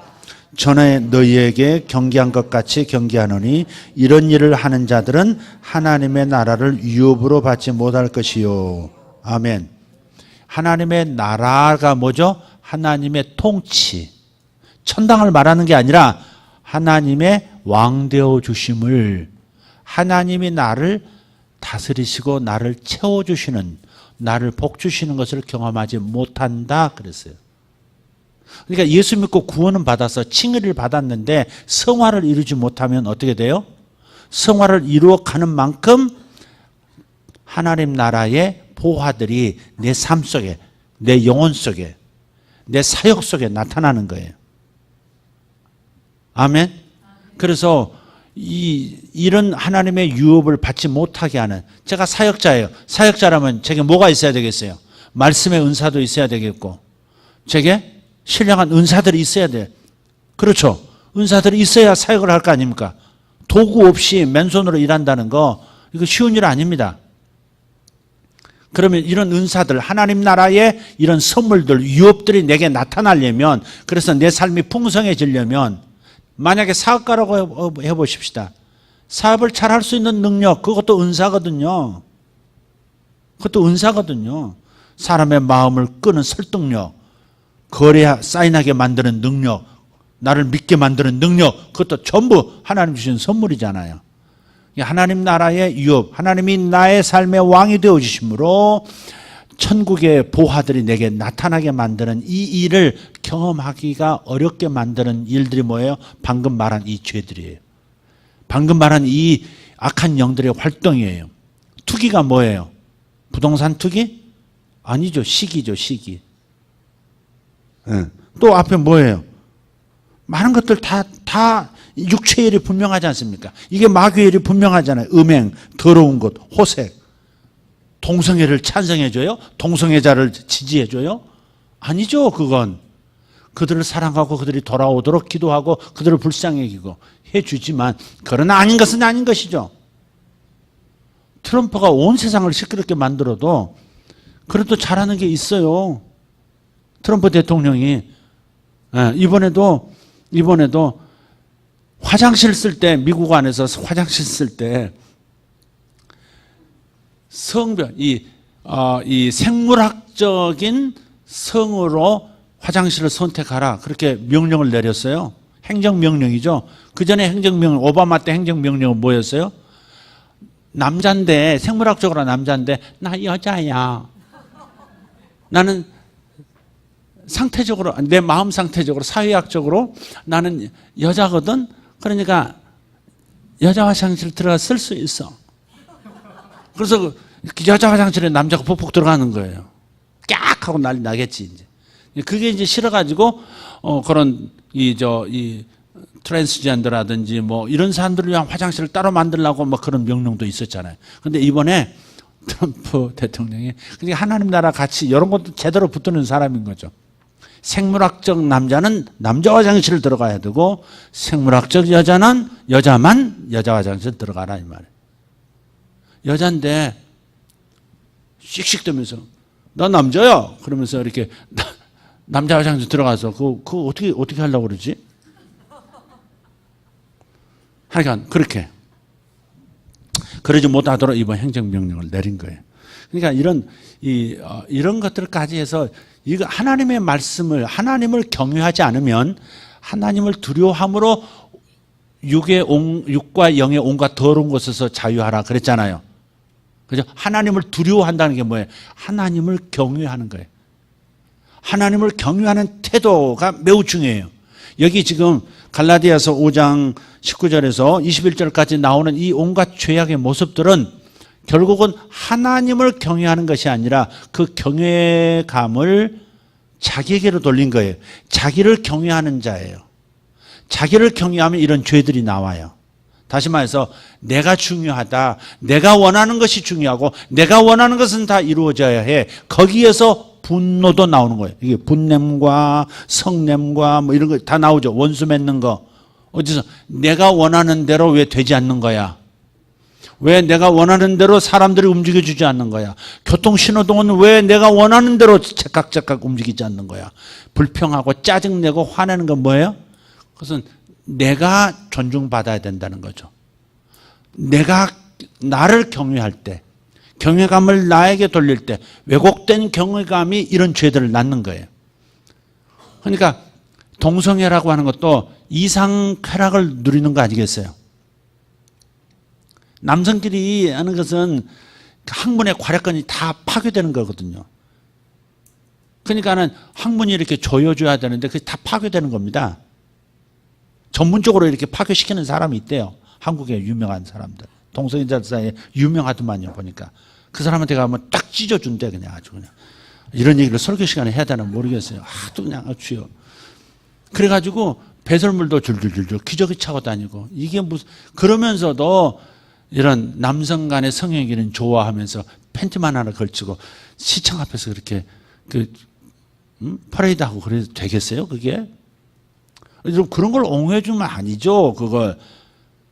전에 너희에게 경계한 것 같이 경계하노니 이런 일을 하는 자들은 하나님의 나라를 유업으로 받지 못할 것이요. 아멘. 하나님의 나라가 뭐죠? 하나님의 통치. 천당을 말하는 게 아니라 하나님의 왕되어 주심을, 하나님이 나를 다스리시고 나를 채워주시는, 나를 복주시는 것을 경험하지 못한다 그랬어요. 그러니까 예수 믿고 구원은 받아서 칭의를 받았는데 성화를 이루지 못하면 어떻게 돼요? 성화를 이루어가는 만큼 하나님 나라의 보화들이 내 삶 속에, 내 영혼 속에, 내 사역 속에 나타나는 거예요. 아멘. 그래서 이런 하나님의 유업을 받지 못하게 하는, 제가 사역자예요. 사역자라면 제게 뭐가 있어야 되겠어요? 말씀의 은사도 있어야 되겠고, 제게 신령한 은사들이 있어야 돼요. 그렇죠. 은사들이 있어야 사역을 할 거 아닙니까? 도구 없이 맨손으로 일한다는 거, 이거 쉬운 일 아닙니다. 그러면 이런 은사들, 하나님 나라의 이런 선물들, 유업들이 내게 나타나려면, 그래서 내 삶이 풍성해지려면, 만약에 사업가라고 해보십시다. 사업을 잘 할 수 있는 능력, 그것도 은사거든요. 그것도 은사거든요. 사람의 마음을 끄는 설득력, 거래 사인하게 만드는 능력, 나를 믿게 만드는 능력, 그것도 전부 하나님 주신 선물이잖아요. 하나님 나라의 유업, 하나님이 나의 삶의 왕이 되어주심으로 천국의 보화들이 내게 나타나게 만드는 이 일을 경험하기가 어렵게 만드는 일들이 뭐예요? 방금 말한 이 죄들이에요. 방금 말한 이 악한 영들의 활동이에요. 투기가 뭐예요? 부동산 투기? 아니죠. 시기죠. 시기. 또 앞에 뭐예요? 많은 것들 다 육체의 일이 분명하지 않습니까? 이게 마귀의 일이 분명하잖아요. 음행, 더러운 것, 호색. 동성애를 찬성해줘요? 동성애자를 지지해줘요? 아니죠. 그건 그들을 사랑하고 그들이 돌아오도록 기도하고 그들을 불쌍히 여기고 해주지만 그러나 아닌 것은 아닌 것이죠. 트럼프가 온 세상을 시끄럽게 만들어도 그래도 잘하는 게 있어요. 트럼프 대통령이 이번에도 화장실 쓸 때 미국 안에서 화장실 쓸 때 성별 이 생물학적인 성으로 화장실을 선택하라 그렇게 명령을 내렸어요. 행정명령이죠. 그 전에 행정명령 오바마 때 행정명령은 뭐였어요? 남자인데 생물학적으로 남자인데 나 여자야. 나는 상태적으로 내 마음 상태적으로 사회학적으로 나는 여자거든. 그러니까 여자 화장실 들어가 쓸 수 있어. 그래서 여자 화장실에 남자가 폭폭 들어가는 거예요. 깍 하고 난리 나겠지 이제. 그게 이제 싫어가지고 그런 이 트랜스젠더라든지 뭐 이런 사람들을 위한 화장실을 따로 만들려고 뭐 그런 명령도 있었잖아요. 근데 이번에 트럼프 대통령이 그러니까 하나님 나라 같이 이런 것도 제대로 붙드는 사람인 거죠. 생물학적 남자는 남자 화장실 들어가야 되고 생물학적 여자는 여자만 여자 화장실 들어가라 이 말이에요. 여잔데 씩씩대면서 나 남자야 그러면서 이렇게 남자 화장실 들어가서 그거 어떻게 하려고 그러지? 하여간 그렇게 그러지 못하도록 이번 행정명령을 내린 거예요. 그러니까 이런 것들까지 해서 이거 하나님의 말씀을 하나님을 경외하지 않으면 하나님을 두려워함으로 육과 영의 온갖 더러운 것에서 자유하라 그랬잖아요. 그죠? 하나님을 두려워한다는 게 뭐예요? 하나님을 경외하는 거예요. 하나님을 경외하는 태도가 매우 중요해요. 여기 지금 갈라디아서 5장 19절에서 21절까지 나오는 이 온갖 죄악의 모습들은 결국은 하나님을 경외하는 것이 아니라 그 경외감을 자기에게로 돌린 거예요. 자기를 경외하는 자예요. 자기를 경외하면 이런 죄들이 나와요. 다시 말해서 내가 중요하다. 내가 원하는 것이 중요하고 내가 원하는 것은 다 이루어져야 해. 거기에서 분노도 나오는 거예요. 이게 분냄과 성냄과 뭐 이런 거 다 나오죠. 원수 맺는 거. 어디서 내가 원하는 대로 왜 되지 않는 거야? 왜 내가 원하는 대로 사람들이 움직여주지 않는 거야? 교통신호등은 왜 내가 원하는 대로 째깍째깍 움직이지 않는 거야? 불평하고 짜증내고 화내는 건 뭐예요? 그것은 내가 존중받아야 된다는 거죠. 내가 나를 경외할 때, 경외감을 나에게 돌릴 때 왜곡된 경외감이 이런 죄들을 낳는 거예요. 그러니까 동성애라고 하는 것도 이상 쾌락을 누리는 거 아니겠어요? 남성끼리 하는 것은 학문의 과략근이 다 파괴되는 거거든요. 그러니까는 학문이 이렇게 조여줘야 되는데 그게 다 파괴되는 겁니다. 전문적으로 이렇게 파괴시키는 사람이 있대요. 한국의 유명한 사람들. 동성애자 사이에 유명하더만요, 보니까. 그 사람한테 가면 딱 찢어준대, 그냥 아주 그냥. 이런 얘기를 설교 시간에 해야 되나 모르겠어요. 하도 그냥 주요. 그래가지고 배설물도 줄줄줄줄 기저귀 차고 다니고 이게 무슨, 그러면서도 이런 남성 간의 성행위는 좋아하면서 팬티만 하나 걸치고 시청 앞에서 그렇게 퍼레이드하고 그래도 되겠어요, 그게? 그런 걸 옹호해주면 아니죠. 그걸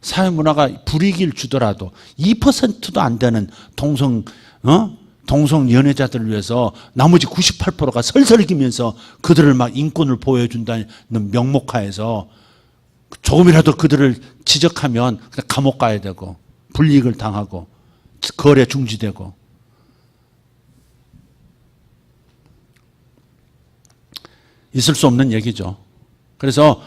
사회문화가 불이익을 주더라도 2%도 안 되는 동성 연애자들을 위해서 나머지 98%가 설설기면서 그들을 막 인권을 보여준다는 명목하에서 조금이라도 그들을 지적하면 그냥 감옥 가야 되고 불이익을 당하고 거래 중지되고. 있을 수 없는 얘기죠. 그래서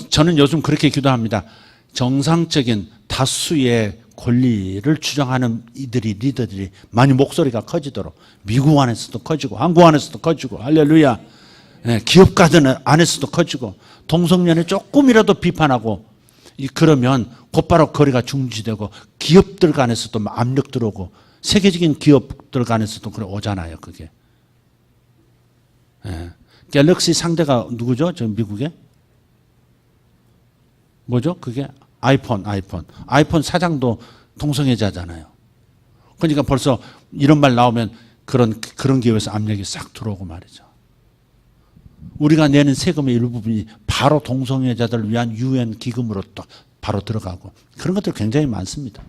저는 요즘 그렇게 기도합니다. 정상적인 다수의 권리를 주장하는 리더들이 많이 목소리가 커지도록 미국 안에서도 커지고 한국 안에서도 커지고 할렐루야. 기업가들 안에서도 커지고 동성연애 조금이라도 비판하고 그러면 곧바로 거래가 중지되고 기업들 간에서도 압력 들어오고 세계적인 기업들 간에서도 그래 오잖아요. 그게. 갤럭시 상대가 누구죠? 저 미국에? 뭐죠? 그게 아이폰 사장도 동성애자잖아요. 그러니까 벌써 이런 말 나오면 그런 기업에서 압력이 싹 들어오고 말이죠. 우리가 내는 세금의 일부분이 바로 동성애자들을 위한 유엔 기금으로 또 바로 들어가고 그런 것들 굉장히 많습니다.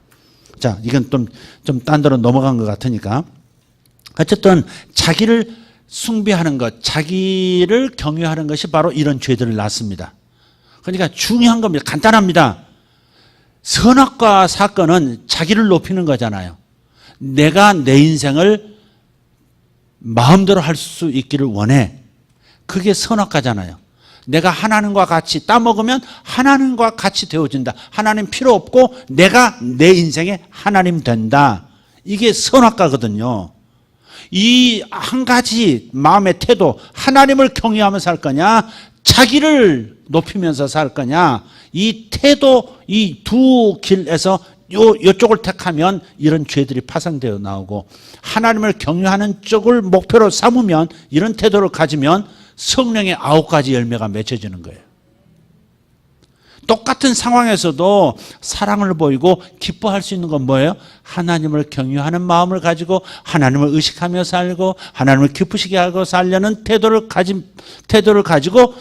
자, 이건 좀 딴 데로 넘어간 것 같으니까 어쨌든 자기를 숭배하는 것, 자기를 경외하는 것이 바로 이런 죄들을 낳습니다. 그러니까 중요한 겁니다. 간단합니다. 선악과 사건은 자기를 높이는 거잖아요. 내가 내 인생을 마음대로 할 수 있기를 원해. 그게 선악과잖아요. 내가 하나님과 같이 따먹으면 하나님과 같이 되어진다. 하나님 필요 없고 내가 내 인생의 하나님 된다. 이게 선악과거든요. 이 한 가지 마음의 태도, 하나님을 경외하며 살 거냐, 자기를 높이면서 살 거냐, 이 태도, 이 두 길에서 이쪽을 택하면 이런 죄들이 파생되어 나오고, 하나님을 경외하는 쪽을 목표로 삼으면, 이런 태도를 가지면 성령의 9가지 열매가 맺혀지는 거예요. 똑같은 상황에서도 사랑을 보이고 기뻐할 수 있는 건 뭐예요? 하나님을 경외하는 마음을 가지고 하나님을 의식하며 살고 하나님을 기쁘시게 하고 살려는 태도를 가지고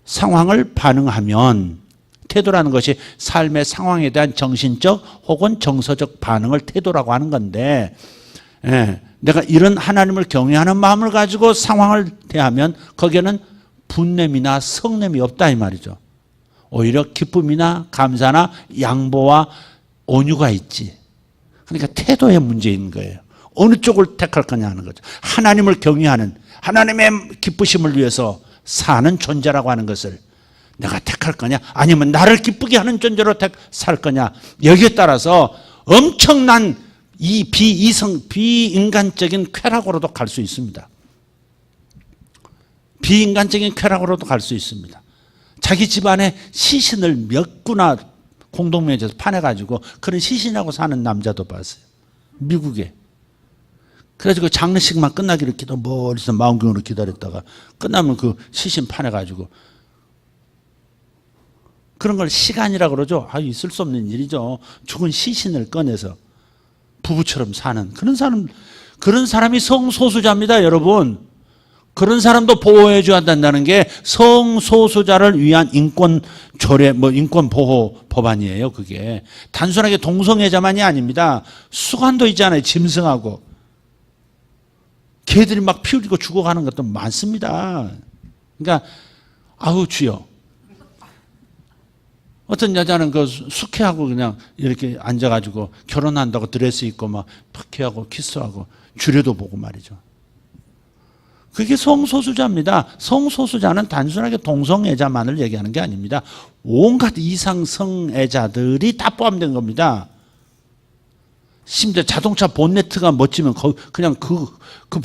상황을 반응하면, 태도라는 것이 삶의 상황에 대한 정신적 혹은 정서적 반응을 태도라고 하는 건데, 내가 이런 하나님을 경외하는 마음을 가지고 상황을 대하면 거기에는 분냄이나 성냄이 없다 이 말이죠. 오히려 기쁨이나 감사나 양보와 온유가 있지. 그러니까 태도의 문제인 거예요. 어느 쪽을 택할 거냐 하는 거죠. 하나님을 경외하는, 하나님의 기쁘심을 위해서 사는 존재라고 하는 것을 내가 택할 거냐, 아니면 나를 기쁘게 하는 존재로 살 거냐, 여기에 따라서 엄청난 이 비인간적인 쾌락으로도 갈 수 있습니다. 비인간적인 쾌락으로도 갈 수 있습니다. 자기 집안에 시신을 몇 구나 공동묘지에서 파내가지고 그런 시신하고 사는 남자도 봤어요. 미국에. 그래가지고 장례식만 끝나기를 멀리서 망원경으로 기다렸다가 끝나면 그 시신 파내가지고, 그런 걸 시간이라고 그러죠. 있을 수 없는 일이죠. 죽은 시신을 꺼내서 부부처럼 사는 그런 사람이 성소수자입니다, 여러분. 그런 사람도 보호해 줘야 된다는 게 성소수자를 위한 인권 조례, 인권 보호 법안이에요, 그게. 단순하게 동성애자만이 아닙니다. 수관도 있잖아요, 짐승하고. 개들이 막 피 흘리고 죽어가는 것도 많습니다. 그러니까, 주여. 어떤 여자는 그 숙회하고 그냥 이렇게 앉아가지고 결혼한다고 드레스 입고 막 팍해하고 키스하고 주례도 보고 말이죠. 그게 성소수자입니다. 성소수자는 단순하게 동성애자만을 얘기하는 게 아닙니다. 온갖 이상성애자들이 다 포함된 겁니다. 심지어 자동차 본네트가 멋지면 그냥 그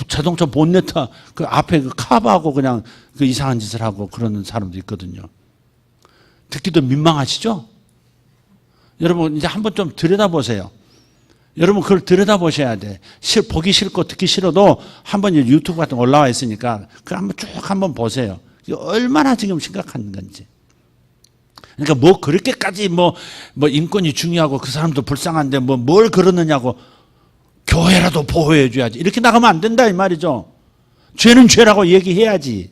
자동차 본네트 그 앞에 그 카바하고 그냥 그 이상한 짓을 하고 그러는 사람도 있거든요. 듣기도 민망하시죠? 여러분 이제 한번 좀 들여다보세요. 여러분 그걸 들여다보셔야 돼. 보기 싫고 듣기 싫어도 한번 유튜브 같은 거 올라와 있으니까 그걸 한번 쭉 한번 보세요. 얼마나 지금 심각한 건지. 그러니까 그렇게까지 인권이 중요하고 그 사람도 불쌍한데 뭘 그러느냐고, 교회라도 보호해 줘야지. 이렇게 나가면 안 된다 이 말이죠. 죄는 죄라고 얘기해야지.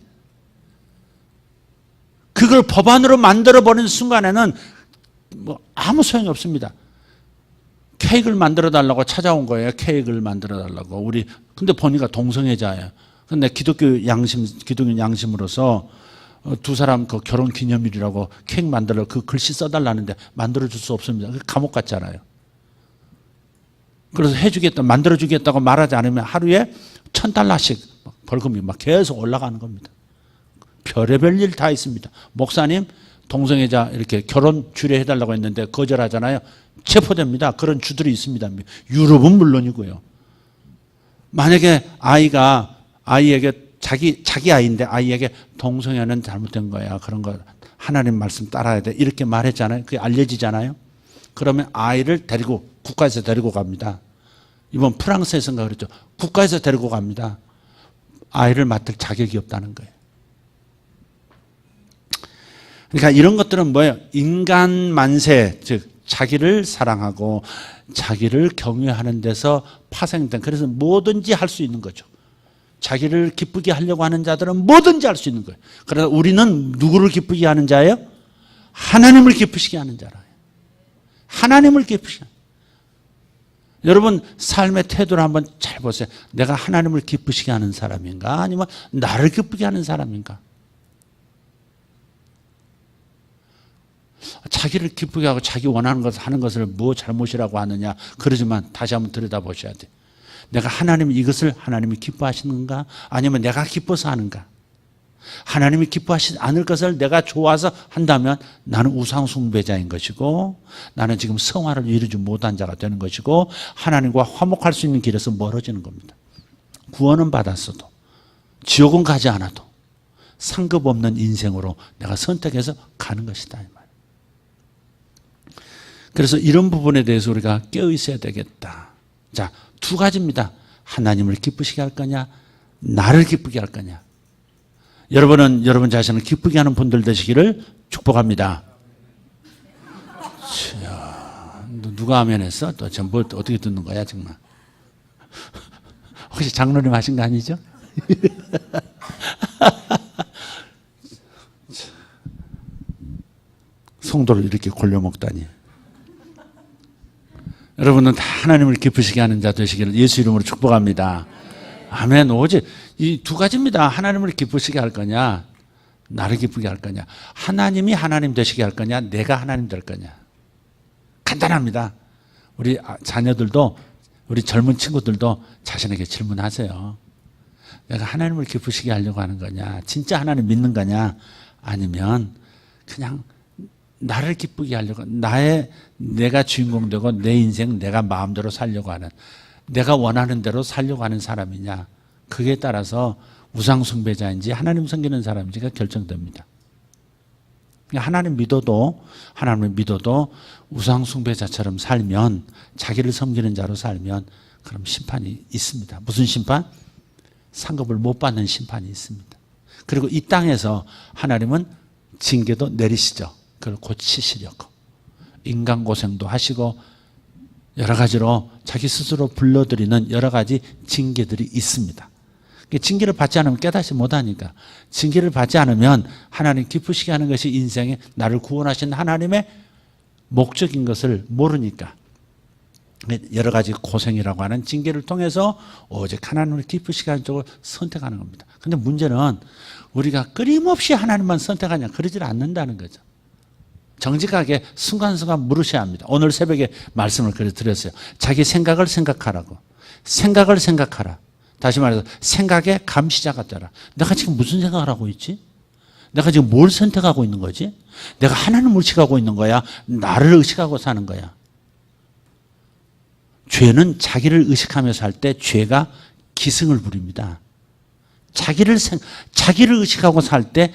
그걸 법안으로 만들어버리는 순간에는 아무 소용이 없습니다. 케이크를 만들어 달라고 찾아온 거예요. 케이크를 만들어 달라고. 근데 보니까 동성애자예요. 근데 기독교 양심으로서 두 사람 그 결혼 기념일이라고 케이크 만들어 그 글씨 써달라는데 만들어줄 수 없습니다. 감옥 갔잖아요. 그래서 만들어주겠다고 말하지 않으면 하루에 $1,000씩 벌금이 막 계속 올라가는 겁니다. 별의별 일 다 있습니다. 목사님, 동성애자 이렇게 결혼 주례해달라고 했는데 거절하잖아요. 체포됩니다. 그런 주들이 있습니다. 유럽은 물론이고요. 만약에 아이에게 자기 아이인데 아이에게 동성애는 잘못된 거야. 그런 거 하나님 말씀 따라야 돼. 이렇게 말했잖아요. 그게 알려지잖아요. 그러면 아이를 국가에서 데리고 갑니다. 이번 프랑스에서인가 그랬죠. 국가에서 데리고 갑니다. 아이를 맡을 자격이 없다는 거예요. 그러니까 이런 것들은 뭐예요? 인간 만세, 즉 자기를 사랑하고 자기를 경외하는 데서 파생된, 그래서 뭐든지 할 수 있는 거죠. 자기를 기쁘게 하려고 하는 자들은 뭐든지 할 수 있는 거예요. 그러나 우리는 누구를 기쁘게 하는 자예요? 하나님을 기쁘시게 하는 자라. 하나님을 기쁘시게. 여러분 삶의 태도를 한번 잘 보세요. 내가 하나님을 기쁘시게 하는 사람인가? 아니면 나를 기쁘게 하는 사람인가? 자기를 기쁘게 하고 자기 원하는 것을 하는 것을 뭐 잘못이라고 하느냐? 그러지만 다시 한번 들여다보셔야 돼요. 내가 이것을 하나님이 기뻐하시는가? 아니면 내가 기뻐서 하는가? 하나님이 기뻐하시지 않을 것을 내가 좋아서 한다면 나는 우상숭배자인 것이고 나는 지금 성화를 이루지 못한 자가 되는 것이고 하나님과 화목할 수 있는 길에서 멀어지는 겁니다. 구원은 받았어도 지옥은 가지 않아도 상급 없는 인생으로 내가 선택해서 가는 것이다. 이 말이에요. 그래서 이런 부분에 대해서 우리가 깨어 있어야 되겠다. 자, 두 가지입니다. 하나님을 기쁘시게 할 거냐, 나를 기쁘게 할 거냐. 여러분은 여러분 자신을 기쁘게 하는 분들 되시기를 축복합니다. 누가 아멘 했어? 또 전부 어떻게 듣는 거야 정말? 혹시 장로님 하신 거 아니죠? 성도를 이렇게 골려먹다니. 여러분은 다 하나님을 기쁘시게 하는 자 되시기를 예수 이름으로 축복합니다. 아멘. 오직 이 두 가지입니다. 하나님을 기쁘시게 할 거냐, 나를 기쁘게 할 거냐. 하나님이 하나님 되시게 할 거냐, 내가 하나님 될 거냐. 간단합니다. 우리 자녀들도, 우리 젊은 친구들도 자신에게 질문하세요. 내가 하나님을 기쁘시게 하려고 하는 거냐, 진짜 하나님 믿는 거냐, 아니면 그냥 나를 기쁘게 하려고, 내가 주인공 되고 내 인생 내가 마음대로 살려고 하는, 내가 원하는 대로 살려고 하는 사람이냐. 그에 따라서 우상숭배자인지 하나님 섬기는 사람인지가 결정됩니다. 하나님을 믿어도 우상숭배자처럼 살면, 자기를 섬기는 자로 살면 그럼 심판이 있습니다. 무슨 심판? 상급을 못 받는 심판이 있습니다. 그리고 이 땅에서 하나님은 징계도 내리시죠. 그걸 고치시려고. 인간고생도 하시고 여러 가지로 자기 스스로 불러들이는 여러 가지 징계들이 있습니다. 징계를 받지 않으면 깨닫지 못하니까, 징계를 받지 않으면 하나님 기쁘시게 하는 것이 인생에 나를 구원하신 하나님의 목적인 것을 모르니까 여러 가지 고생이라고 하는 징계를 통해서 오직 하나님을 기쁘시게 하는 쪽을 선택하는 겁니다. 그런데 문제는 우리가 끊임없이 하나님만 선택하냐, 그러질 않는다는 거죠. 정직하게 순간순간 물으셔야 합니다. 오늘 새벽에 말씀을 그래 드렸어요. 자기 생각을 생각하라고. 생각을 생각하라. 다시 말해서 생각의 감시자가 되라. 내가 지금 무슨 생각을 하고 있지? 내가 지금 뭘 선택하고 있는 거지? 내가 하나님을 의식하고 있는 거야? 나를 의식하고 사는 거야? 죄는 자기를 의식하며 살 때 죄가 기승을 부립니다. 자기를 의식하고 살 때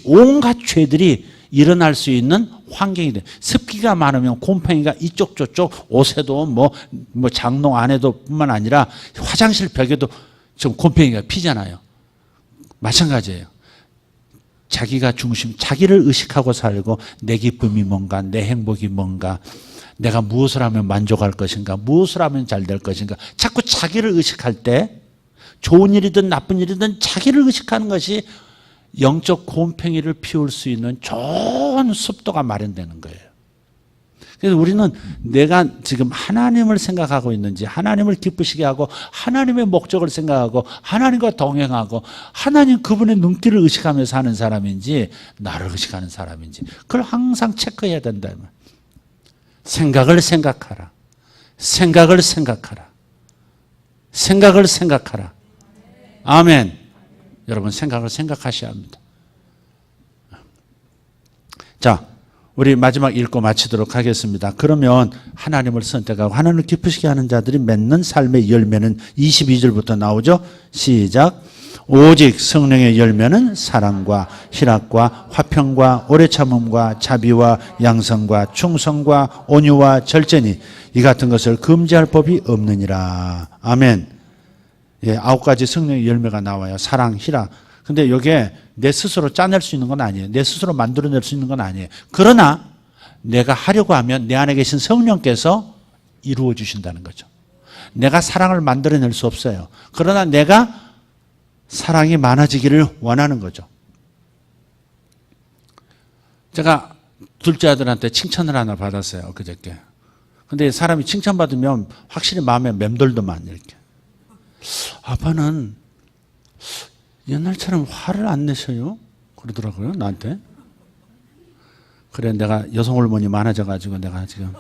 온갖 죄들이 일어날 수 있는 환경이 돼. 습기가 많으면 곰팡이가 이쪽 저쪽 옷에도 뭐 장롱 안에도 뿐만 아니라 화장실 벽에도 좀 곰팡이가 피잖아요. 마찬가지예요. 자기가 중심, 자기를 의식하고 살고 내 기쁨이 뭔가, 내 행복이 뭔가, 내가 무엇을 하면 만족할 것인가, 무엇을 하면 잘 될 것인가. 자꾸 자기를 의식할 때 좋은 일이든 나쁜 일이든 자기를 의식하는 것이 영적 곰팡이를 피울 수 있는 좋은 습도가 마련되는 거예요. 그래서 우리는 내가 지금 하나님을 생각하고 있는지, 하나님을 기쁘시게 하고 하나님의 목적을 생각하고 하나님과 동행하고 하나님 그분의 눈길을 의식하며 사는 사람인지 나를 의식하는 사람인지 그걸 항상 체크해야 된다. 생각을 생각하라. 생각을 생각하라. 생각을 생각하라. 아멘. 여러분 생각을 생각하셔야 합니다. 자, 우리 마지막 읽고 마치도록 하겠습니다. 그러면 하나님을 선택하고 하나님을 기쁘시게 하는 자들이 맺는 삶의 열매는 22절부터 나오죠. 시작. 오직 성령의 열매는 사랑과 희락과 화평과 오래 참음과 자비와 양성과 충성과 온유와 절제니 이 같은 것을 금지할 법이 없느니라. 아멘. 예, 9가지 성령의 열매가 나와요. 사랑, 희락. 근데 이게 내 스스로 짜낼 수 있는 건 아니에요. 내 스스로 만들어낼 수 있는 건 아니에요. 그러나 내가 하려고 하면 내 안에 계신 성령께서 이루어 주신다는 거죠. 내가 사랑을 만들어낼 수 없어요. 그러나 내가 사랑이 많아지기를 원하는 거죠. 제가 둘째 아들한테 칭찬을 하나 받았어요, 그저께. 근데 사람이 칭찬받으면 확실히 마음에 맴돌더만, 이렇게. 아빠는 옛날처럼 화를 안 내셔요? 그러더라고요, 나한테. 그래, 내가 여성 호르몬이 많아져가지고 내가 지금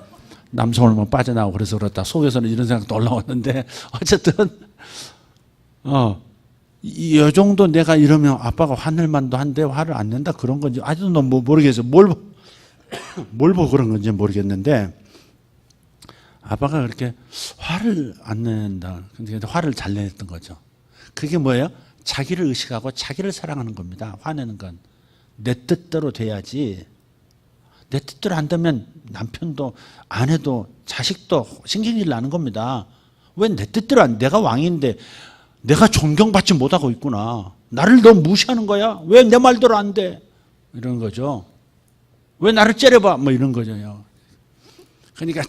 남성 호르몬 빠져나오고 그래서 그렇다. 속에서는 이런 생각도 올라왔는데, 어쨌든, 이 정도 내가 이러면 아빠가 화낼 만도 한데 화를 안 낸다 그런 건지 아직도 너무 모르겠어요. 뭘 보고 그런 건지 모르겠는데 아빠가 그렇게 화를 안 낸다. 근데 화를 잘 냈던 거죠. 그게 뭐예요? 자기를 의식하고 자기를 사랑하는 겁니다. 화내는 건. 내 뜻대로 돼야지. 내 뜻대로 안 되면 남편도 아내도 자식도 신경질 나는 겁니다. 왜 내 뜻대로 안, 내가 왕인데 내가 존경받지 못하고 있구나. 나를 너무 무시하는 거야? 왜 내 말대로 안 돼? 이런 거죠. 왜 나를 째려봐? 뭐 이런 거죠. 그러니까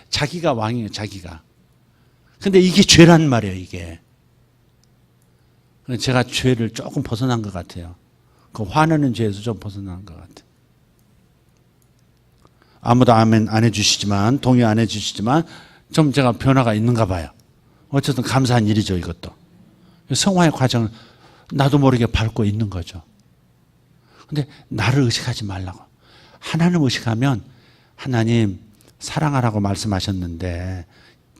자기가 왕이에요, 자기가. 근데 이게 죄란 말이에요, 이게. 제가 죄를 조금 벗어난 것 같아요. 그 화내는 죄에서 좀 벗어난 것 같아요. 아무도 아멘 안 해주시지만, 동의 안 해주시지만, 좀 제가 변화가 있는가 봐요. 어쨌든 감사한 일이죠, 이것도. 성화의 과정을 나도 모르게 밟고 있는 거죠. 근데 나를 의식하지 말라고. 하나님 의식하면 하나님 사랑하라고 말씀하셨는데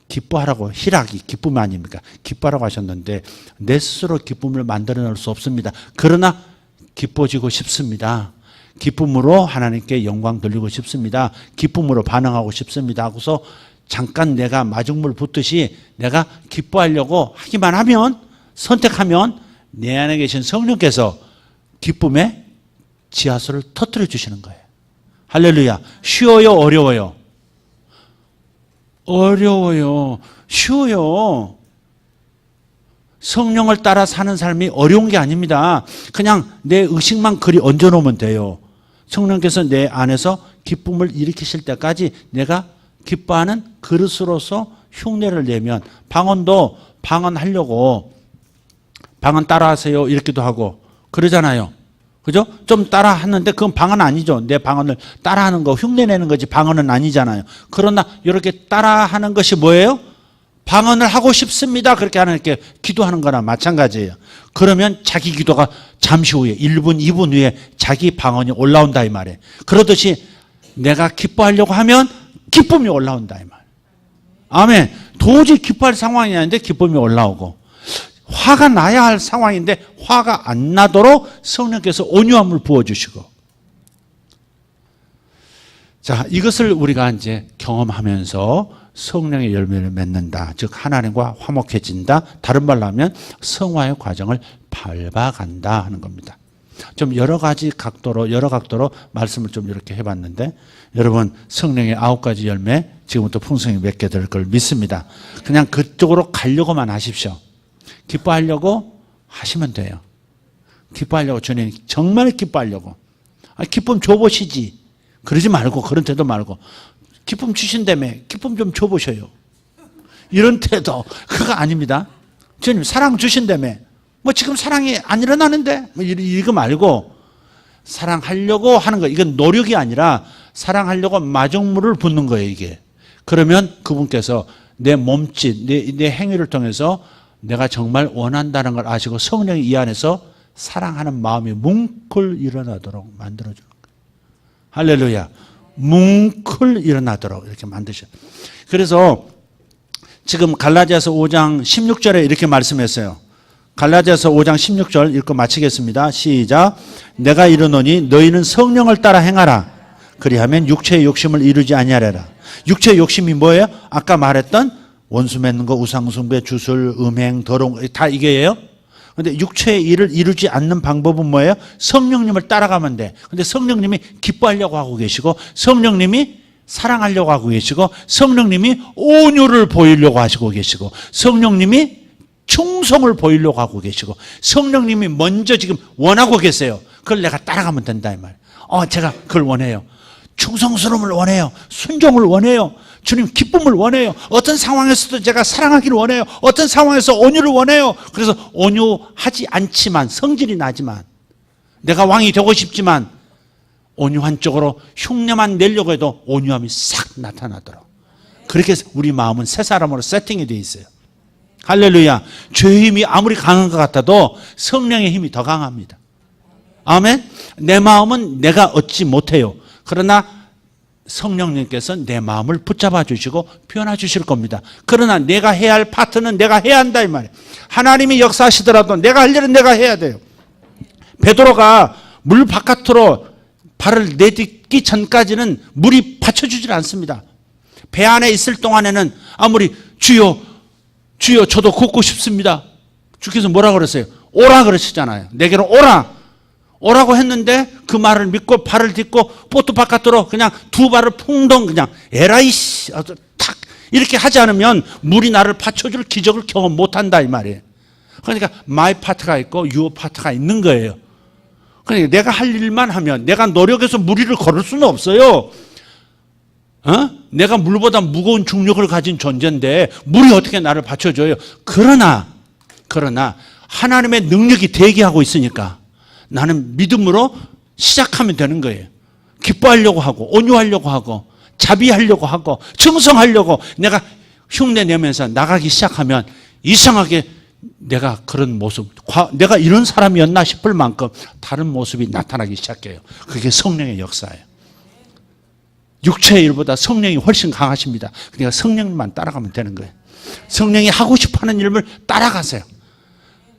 기뻐하라고, 희락이 기쁨 아닙니까? 기뻐하라고 하셨는데 내 스스로 기쁨을 만들어낼 수 없습니다. 그러나 기뻐지고 싶습니다. 기쁨으로 하나님께 영광 돌리고 싶습니다. 기쁨으로 반응하고 싶습니다. 하고서 잠깐 내가 마중물 붓듯이 내가 기뻐하려고 하기만 하면, 선택하면 내 안에 계신 성령께서 기쁨의 지하수를 터뜨려 주시는 거예요. 할렐루야. 쉬워요, 어려워요? 어려워요. 쉬워요. 성령을 따라 사는 삶이 어려운 게 아닙니다. 그냥 내 의식만 그리 얹어놓으면 돼요. 성령께서 내 안에서 기쁨을 일으키실 때까지 내가 기뻐하는 그릇으로서 흉내를 내면, 방언도 방언하려고 방언 따라하세요 이렇게도 하고 그러잖아요. 그죠? 좀 따라하는데 그건 방언 아니죠. 내 방언을 따라하는 거, 흉내내는 거지 방언은 아니잖아요. 그러나 이렇게 따라하는 것이 뭐예요? 방언을 하고 싶습니다. 그렇게 하나님께 기도하는 거나 마찬가지예요. 그러면 자기 기도가 잠시 후에 1분, 2분 후에 자기 방언이 올라온다 이 말이에요. 그러듯이 내가 기뻐하려고 하면 기쁨이 올라온다 이 말. 아멘. 도저히 기뻐할 상황이 아닌데 기쁨이 올라오고, 화가 나야 할 상황인데 화가 안 나도록 성령께서 온유함을 부어주시고. 자, 이것을 우리가 이제 경험하면서 성령의 열매를 맺는다. 즉 하나님과 화목해진다. 다른 말로 하면 성화의 과정을 밟아간다 하는 겁니다. 좀 여러 각도로 말씀을 좀 이렇게 해봤는데, 여러분 성령의 9가지 열매 지금부터 풍성히 맺게 될 걸 믿습니다. 그냥 그쪽으로 가려고만 하십시오. 기뻐하려고 하시면 돼요. 기뻐하려고, 주님 정말 기뻐하려고. 기쁨 줘보시지. 그러지 말고, 그런 태도 말고, 기쁨 주신다며 기쁨 좀 줘보셔요. 이런 태도, 그거 아닙니다. 주님 사랑 주신다며, 뭐 지금 사랑이 안 일어나는데, 뭐 이거 말고, 사랑하려고 하는 거, 이건 노력이 아니라 사랑하려고 마중물을 붓는 거예요, 이게. 그러면 그분께서 내 몸짓, 내 행위를 통해서 내가 정말 원한다는 걸 아시고 성령이 이 안에서 사랑하는 마음이 뭉클 일어나도록 만들어주는 거예요. 할렐루야. 뭉클 일어나도록 이렇게 만드셔. 그래서 지금 갈라디아서 5장 16절에 이렇게 말씀했어요. 갈라디아서 5장 16절 읽고 마치겠습니다. 시작. 내가 이르노니 너희는 성령을 따라 행하라. 그리하면 육체의 욕심을 이루지 아니하리라. 육체의 욕심이 뭐예요? 아까 말했던 원수 맺는 거, 우상숭배, 주술, 음행, 더러운 거, 다 이게예요. 근데 육체의 일을 이루지 않는 방법은 뭐예요? 성령님을 따라가면 돼. 근데 성령님이 기뻐하려고 하고 계시고, 성령님이 사랑하려고 하고 계시고, 성령님이 온유를 보이려고 하시고 계시고, 성령님이 충성을 보이려고 하고 계시고, 성령님이 먼저 지금 원하고 계세요. 그걸 내가 따라가면 된다 이 말. 제가 그걸 원해요. 충성스러움을 원해요. 순종을 원해요. 주님 기쁨을 원해요. 어떤 상황에서도 제가 사랑하기를 원해요. 어떤 상황에서 온유를 원해요. 그래서 온유하지 않지만, 성질이 나지만, 내가 왕이 되고 싶지만 온유한 쪽으로 흉내만 내려고 해도 온유함이 싹 나타나도록, 그렇게 우리 마음은 새 사람으로 세팅이 되어 있어요. 할렐루야. 죄의 힘이 아무리 강한 것 같아도 성령의 힘이 더 강합니다. 아멘. 내 마음은 내가 얻지 못해요. 그러나 성령님께서 내 마음을 붙잡아 주시고 표현해 주실 겁니다. 그러나 내가 해야 할 파트는 내가 해야 한다 이 말이에요. 하나님이 역사하시더라도 내가 할 일은 내가 해야 돼요. 베드로가 물 바깥으로 발을 내딛기 전까지는 물이 받쳐주질 않습니다. 배 안에 있을 동안에는 아무리 주여 주여 저도 걷고 싶습니다. 주께서 뭐라 그랬어요? 오라 그러시잖아요. 내게로 오라. 오라고 했는데 그 말을 믿고 발을 딛고 보트 바깥으로 그냥 두 발을 풍덩 그냥 에라이씨 탁 이렇게 하지 않으면 물이 나를 받쳐줄 기적을 경험 못한다 이 말이에요. 그러니까 마이 파트가 있고 유어 파트가 있는 거예요. 그러니까 내가 할 일만 하면, 내가 노력해서 물 위를 걸을 수는 없어요. 내가 물보다 무거운 중력을 가진 존재인데 물이 어떻게 나를 받쳐줘요? 그러나 하나님의 능력이 대기하고 있으니까 나는 믿음으로 시작하면 되는 거예요. 기뻐하려고 하고 온유하려고 하고 자비하려고 하고 충성하려고 내가 흉내 내면서 나가기 시작하면 이상하게 내가 그런 모습, 내가 이런 사람이었나 싶을 만큼 다른 모습이 나타나기 시작해요. 그게 성령의 역사예요. 육체의 일보다 성령이 훨씬 강하십니다. 그러니까 성령님만 따라가면 되는 거예요. 성령이 하고 싶어하는 일을 따라가세요.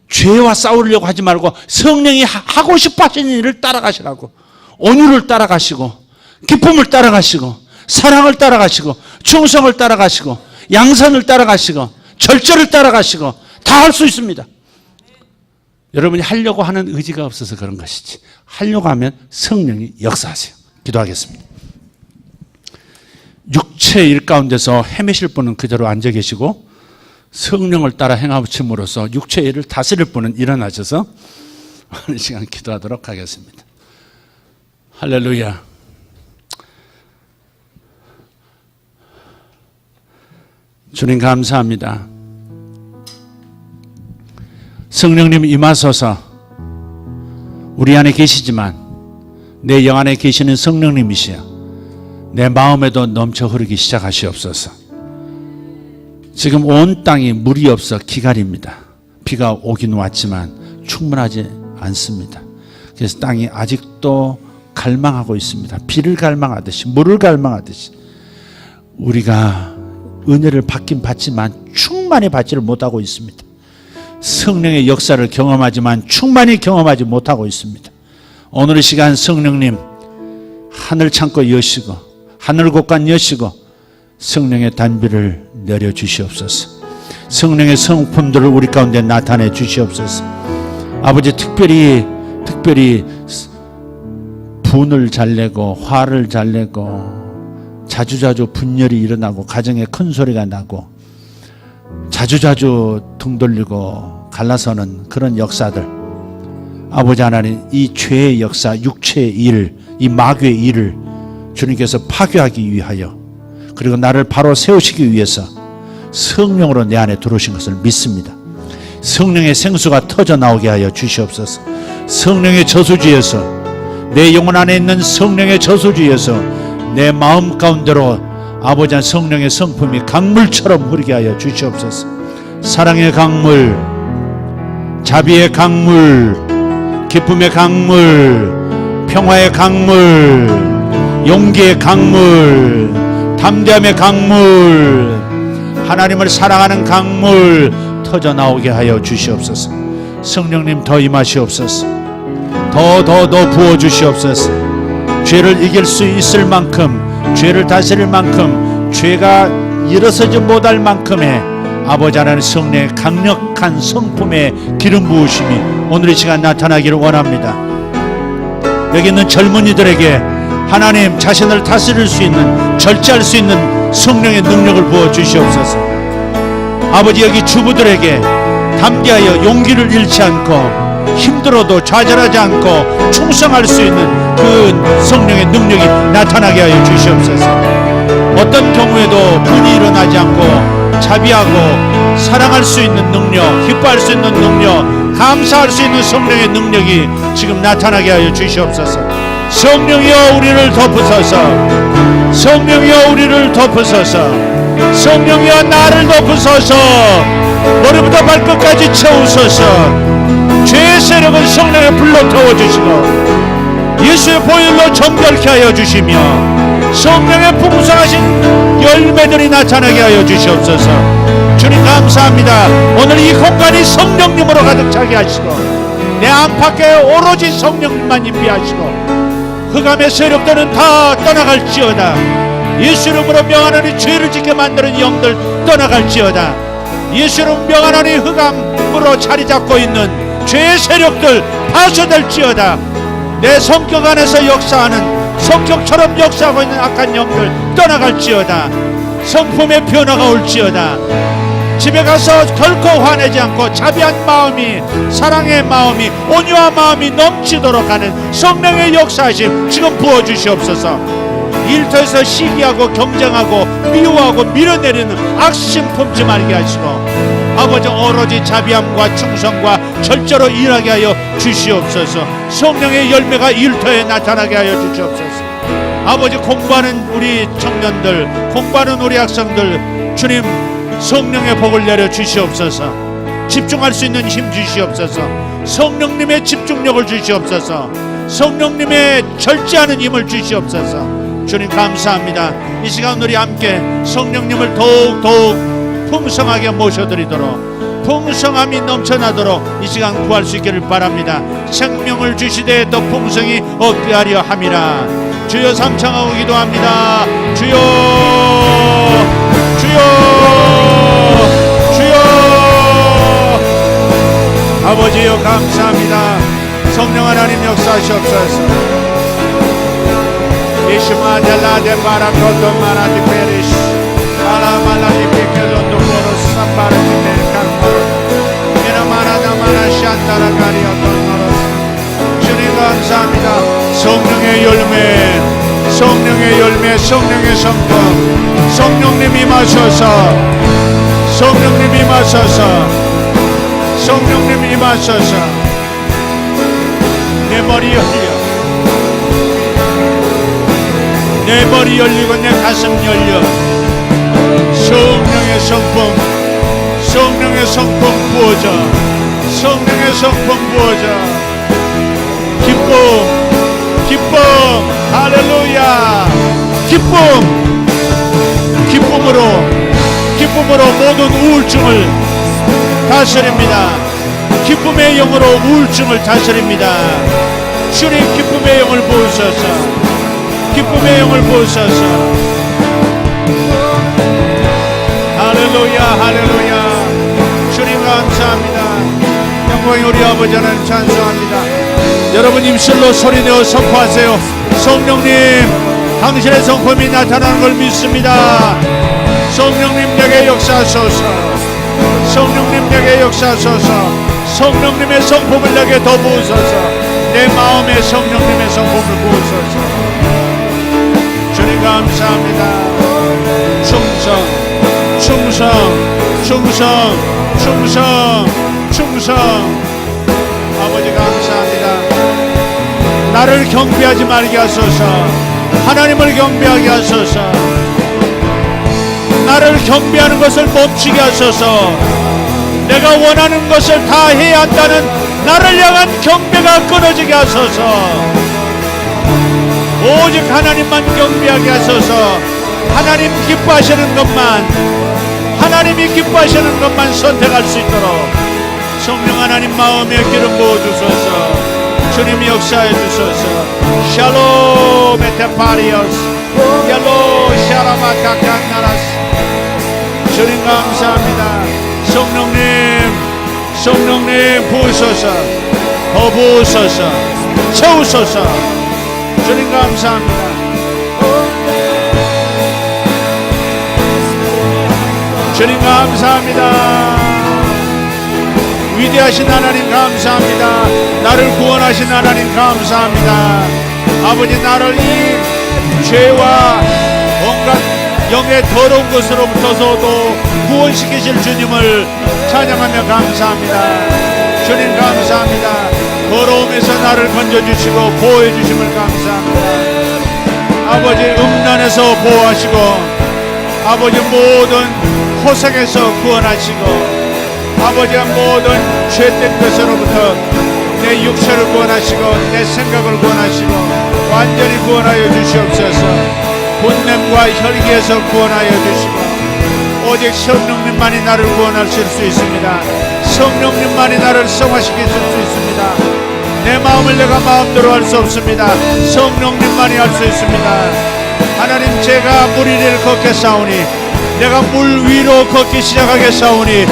죄와 싸우려고 하지 말고 성령이 하고 싶어 하시는 일을 따라가시라고. 온유를 따라가시고 기쁨을 따라가시고 사랑을 따라가시고 충성을 따라가시고 양선을 따라가시고 절제를 따라가시고 다 할 수 있습니다. 여러분이 하려고 하는 의지가 없어서 그런 것이지, 하려고 하면 성령이 역사하세요. 기도하겠습니다. 육체의 일 가운데서 헤매실 분은 그대로 앉아 계시고 성령을 따라 행함으로써 육체의 일을 다스릴 분은 일어나셔서 어느 시간 기도하도록 하겠습니다. 할렐루야. 주님 감사합니다. 성령님 임하소서. 우리 안에 계시지만 내 영 안에 계시는 성령님이시여 내 마음에도 넘쳐 흐르기 시작하시옵소서. 지금 온 땅이 물이 없어 기갈입니다. 비가 오긴 왔지만 충분하지 않습니다. 그래서 땅이 아직도 갈망하고 있습니다. 비를 갈망하듯이 물을 갈망하듯이 우리가 은혜를 받긴 받지만 충만히 받지를 못하고 있습니다. 성령의 역사를 경험하지만 충만히 경험하지 못하고 있습니다. 오늘 이 시간 성령님 하늘 창고 여시고 하늘 곳간 여시고 성령의 단비를 내려주시옵소서. 성령의 성품들을 우리 가운데 나타내 주시옵소서. 아버지 특별히 분을 잘 내고 화를 잘 내고 자주자주 분열이 일어나고 가정에 큰 소리가 나고 자주자주 등 돌리고 갈라서는 그런 역사들, 아버지 하나님 이 죄의 역사, 육체의 일, 이 마귀의 일을 주님께서 파괴하기 위하여 그리고 나를 바로 세우시기 위해서 성령으로 내 안에 들어오신 것을 믿습니다. 성령의 생수가 터져 나오게 하여 주시옵소서. 성령의 저수지에서 내 영혼 안에 있는 성령의 저수지에서 내 마음 가운데로 아버지 한 성령의 성품이 강물처럼 흐르게 하여 주시옵소서. 사랑의 강물, 자비의 강물, 기쁨의 강물, 평화의 강물, 용기의 강물, 담대함의 강물, 하나님을 사랑하는 강물 터져 나오게 하여 주시옵소서. 성령님 더 임하시옵소서. 더 부어주시옵소서. 죄를 이길 수 있을 만큼, 죄를 다스릴 만큼, 죄가 일어서지 못할 만큼의 아버지 하나님 성령의 강력한 성품의 기름 부으심이 오늘 이 시간 나타나기를 원합니다. 여기 있는 젊은이들에게 하나님 자신을 다스릴 수 있는, 절제할 수 있는 성령의 능력을 부어 주시옵소서. 아버지 여기 주부들에게 담대하여 용기를 잃지 않고 힘들어도 좌절하지 않고 충성할 수 있는 그 성령의 능력이 나타나게 하여 주시옵소서. 어떤 경우에도 분이 일어나지 않고 자비하고 사랑할 수 있는 능력, 기뻐할 수 있는 능력, 감사할 수 있는 성령의 능력이 지금 나타나게 하여 주시옵소서. 성령이여 우리를 덮으소서. 성령이여 우리를 덮으소서. 성령이여 나를 덮으소서. 머리부터 발끝까지 채우소서. 죄의 세력은 성령의 불로 태워주시고 예수의 보혈로 정결케 하여 주시며 성령의 풍성하신 열매들이 나타나게 하여 주시옵소서. 주님 감사합니다. 오늘 이 공간이 성령님으로 가득 차게 하시고 내 안팎에 오로지 성령님만 임비하시고 흑암의 세력들은 다 떠나갈지어다. 예수 이름으로 명하노니 죄를 짓게 만드는 영들 떠나갈지어다. 예수 이름 명하노니 흑암으로 자리 잡고 있는 죄의 세력들 파쇄될지어다. 내 성격 안에서 역사하는 성격처럼 역사하고 있는 악한 영들 떠나갈지어다. 성품의 변화가 올지어다. 집에 가서 결코 화내지 않고 자비한 마음이, 사랑의 마음이, 온유한 마음이 넘치도록 하는 성령의 역사하심 지금 부어주시옵소서. 일터에서 시기하고 경쟁하고 미워하고 밀어내리는 악심 품지 말게 하시고 아버지 오로지 자비함과 충성과 절제로 일하게 하여 주시옵소서. 성령의 열매가 일터에 나타나게 하여 주시옵소서. 아버지 공부하는 우리 청년들, 공부하는 우리 학생들 주님 성령의 복을 내려 주시옵소서. 집중할 수 있는 힘 주시옵소서. 성령님의 집중력을 주시옵소서. 성령님의 절제하는 힘을 주시옵소서. 주님 감사합니다. 이 시간 우리 함께 성령님을 더욱 풍성하게 모셔드리도록 풍성함이 넘쳐나도록 이 시간 구할 수 있기를 바랍니다. 생명을 주시되 더 풍성히 얻게 하려 함이라. 주여 삼창하고 기도합니다. 주여 아버지여 감사합니다. 성령 하나님 역사하시옵소서. 이시마델라데 바라코도 마라디 페리시 알라말라디 피켈로도 보로스 삼바르디 멜칸모로 미나마라다 마라시안다라 가리오토노로스. 주님 감사합니다. 성령의 열매, 성령의 열매, 성령의 성품, 성령님 임하소서. 성령님 임하소서. 성령님 임하소서. 내 머리 열려, 내 머리 열리고 내 가슴 열려. 성령의 성품, 성령의 성품 부어져. 성령의 성품 부어져. 기쁨, 기쁨, 할렐루야. 기쁨, 기쁨으로 모든 우울증을 다스립니다. 기쁨의 영으로 우울증을 다스립니다. 주님 기쁨의 영을 부으소서. 기쁨의 영을 부으소서. 할렐루야 할렐루야. 주님 감사합니다. 영광이 우리 아버지 하나님 찬송합니다. 여러분 입술로 소리내어 선포하세요. 성령님 당신의 성품이 나타나는 걸 믿습니다. 성령님 내게 역사하소서. 성령님 내게 역사하소서. 성령님의 성품을 내게 더 부으소서. 내 마음에 성령님의 성품을 부으소서. 주님 감사합니다. 충성, 충성, 충성, 충성, 충성. 아버지 감사합니다. 나를 경배하지 말게 하소서. 하나님을 경배하게 하소서. 나를 경배하는 것을 멈추게 하소서. 내가 원하는 것을 다 해야 한다는 나를 향한 경배가 끊어지게 하소서. 오직 하나님만 경배하게 하소서. 하나님 기뻐하시는 것만, 하나님이 기뻐하시는 것만 선택할 수 있도록 성령 하나님 마음에 기름 부어주소서. 주님 역사해 주소서. 샬롬 에테파리오스 얄로 샤라마카칸나라스. 주님 감사합니다. 성령님 부으소서. 더 부으소서. 채우소서. 주님 감사합니다. 주님 감사합니다. 위대하신 하나님 감사합니다. 나를 구원하신 하나님 감사합니다. 아버지, 나를 이 죄와 온갖 영의 더러운 것으로부터서도 구원시키실 주님을 찬양하며 감사합니다. 주님 감사합니다. 더러움에서 나를 건져주시고 보호해주심을 감사합니다. 아버지, 음란에서 보호하시고 아버지, 모든 호색에서 구원하시고 아버지의 모든 죄된 것으로부터 내 육체를 구원하시고 내 생각을 구원하시고 완전히 구원하여 주시옵소서. 분냄과 혈기에서 구원하여 주시고 오직 성령님만이 나를 구원하실 수 있습니다. 성령님만이 나를 성화시키실 수 있습니다. 내 마음을 내가 마음대로 할 수 없습니다. 성령님만이 할 수 있습니다. 하나님, 제가 물 위를 걷겠사오니 내가 물 위로 걷기 시작하겠사오니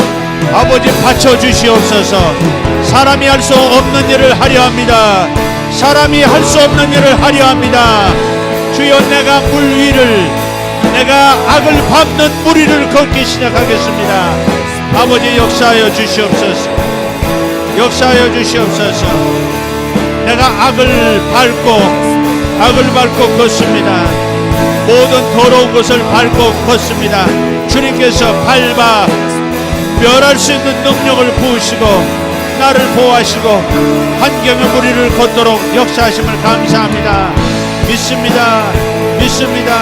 아버지, 받쳐주시옵소서. 사람이 할 수 없는 일을 하려 합니다. 사람이 할 수 없는 일을 하려 합니다. 주여, 내가 물 위를, 내가 악을 밟는 물 위를 걷기 시작하겠습니다. 아버지, 역사하여 주시옵소서. 역사하여 주시옵소서. 내가 악을 밟고 걷습니다. 모든 더러운 것을 밟고 걷습니다. 주님께서 밟아 멸할 수 있는 능력을 부으시고 나를 보호하시고 환경의 무리를 걷도록 역사하심을 감사합니다. 믿습니다. 믿습니다.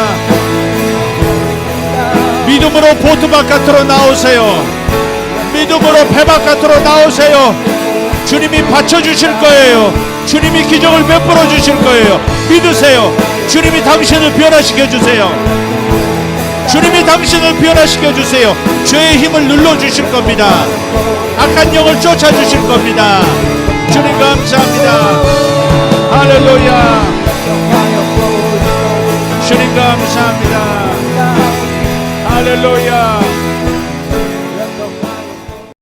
믿음으로 보트 바깥으로 나오세요. 믿음으로 배 바깥으로 나오세요. 주님이 받쳐주실 거예요. 주님이 기적을 베풀어 주실 거예요. 믿으세요. 주님이 당신을 변화시켜 주세요. 주님이 당신을 변화시켜 주세요. 죄의 힘을 눌러 주실 겁니다. 악한 영을 쫓아 주실 겁니다. 주님 감사합니다. 할렐루야. 주님 감사합니다. 할렐루야.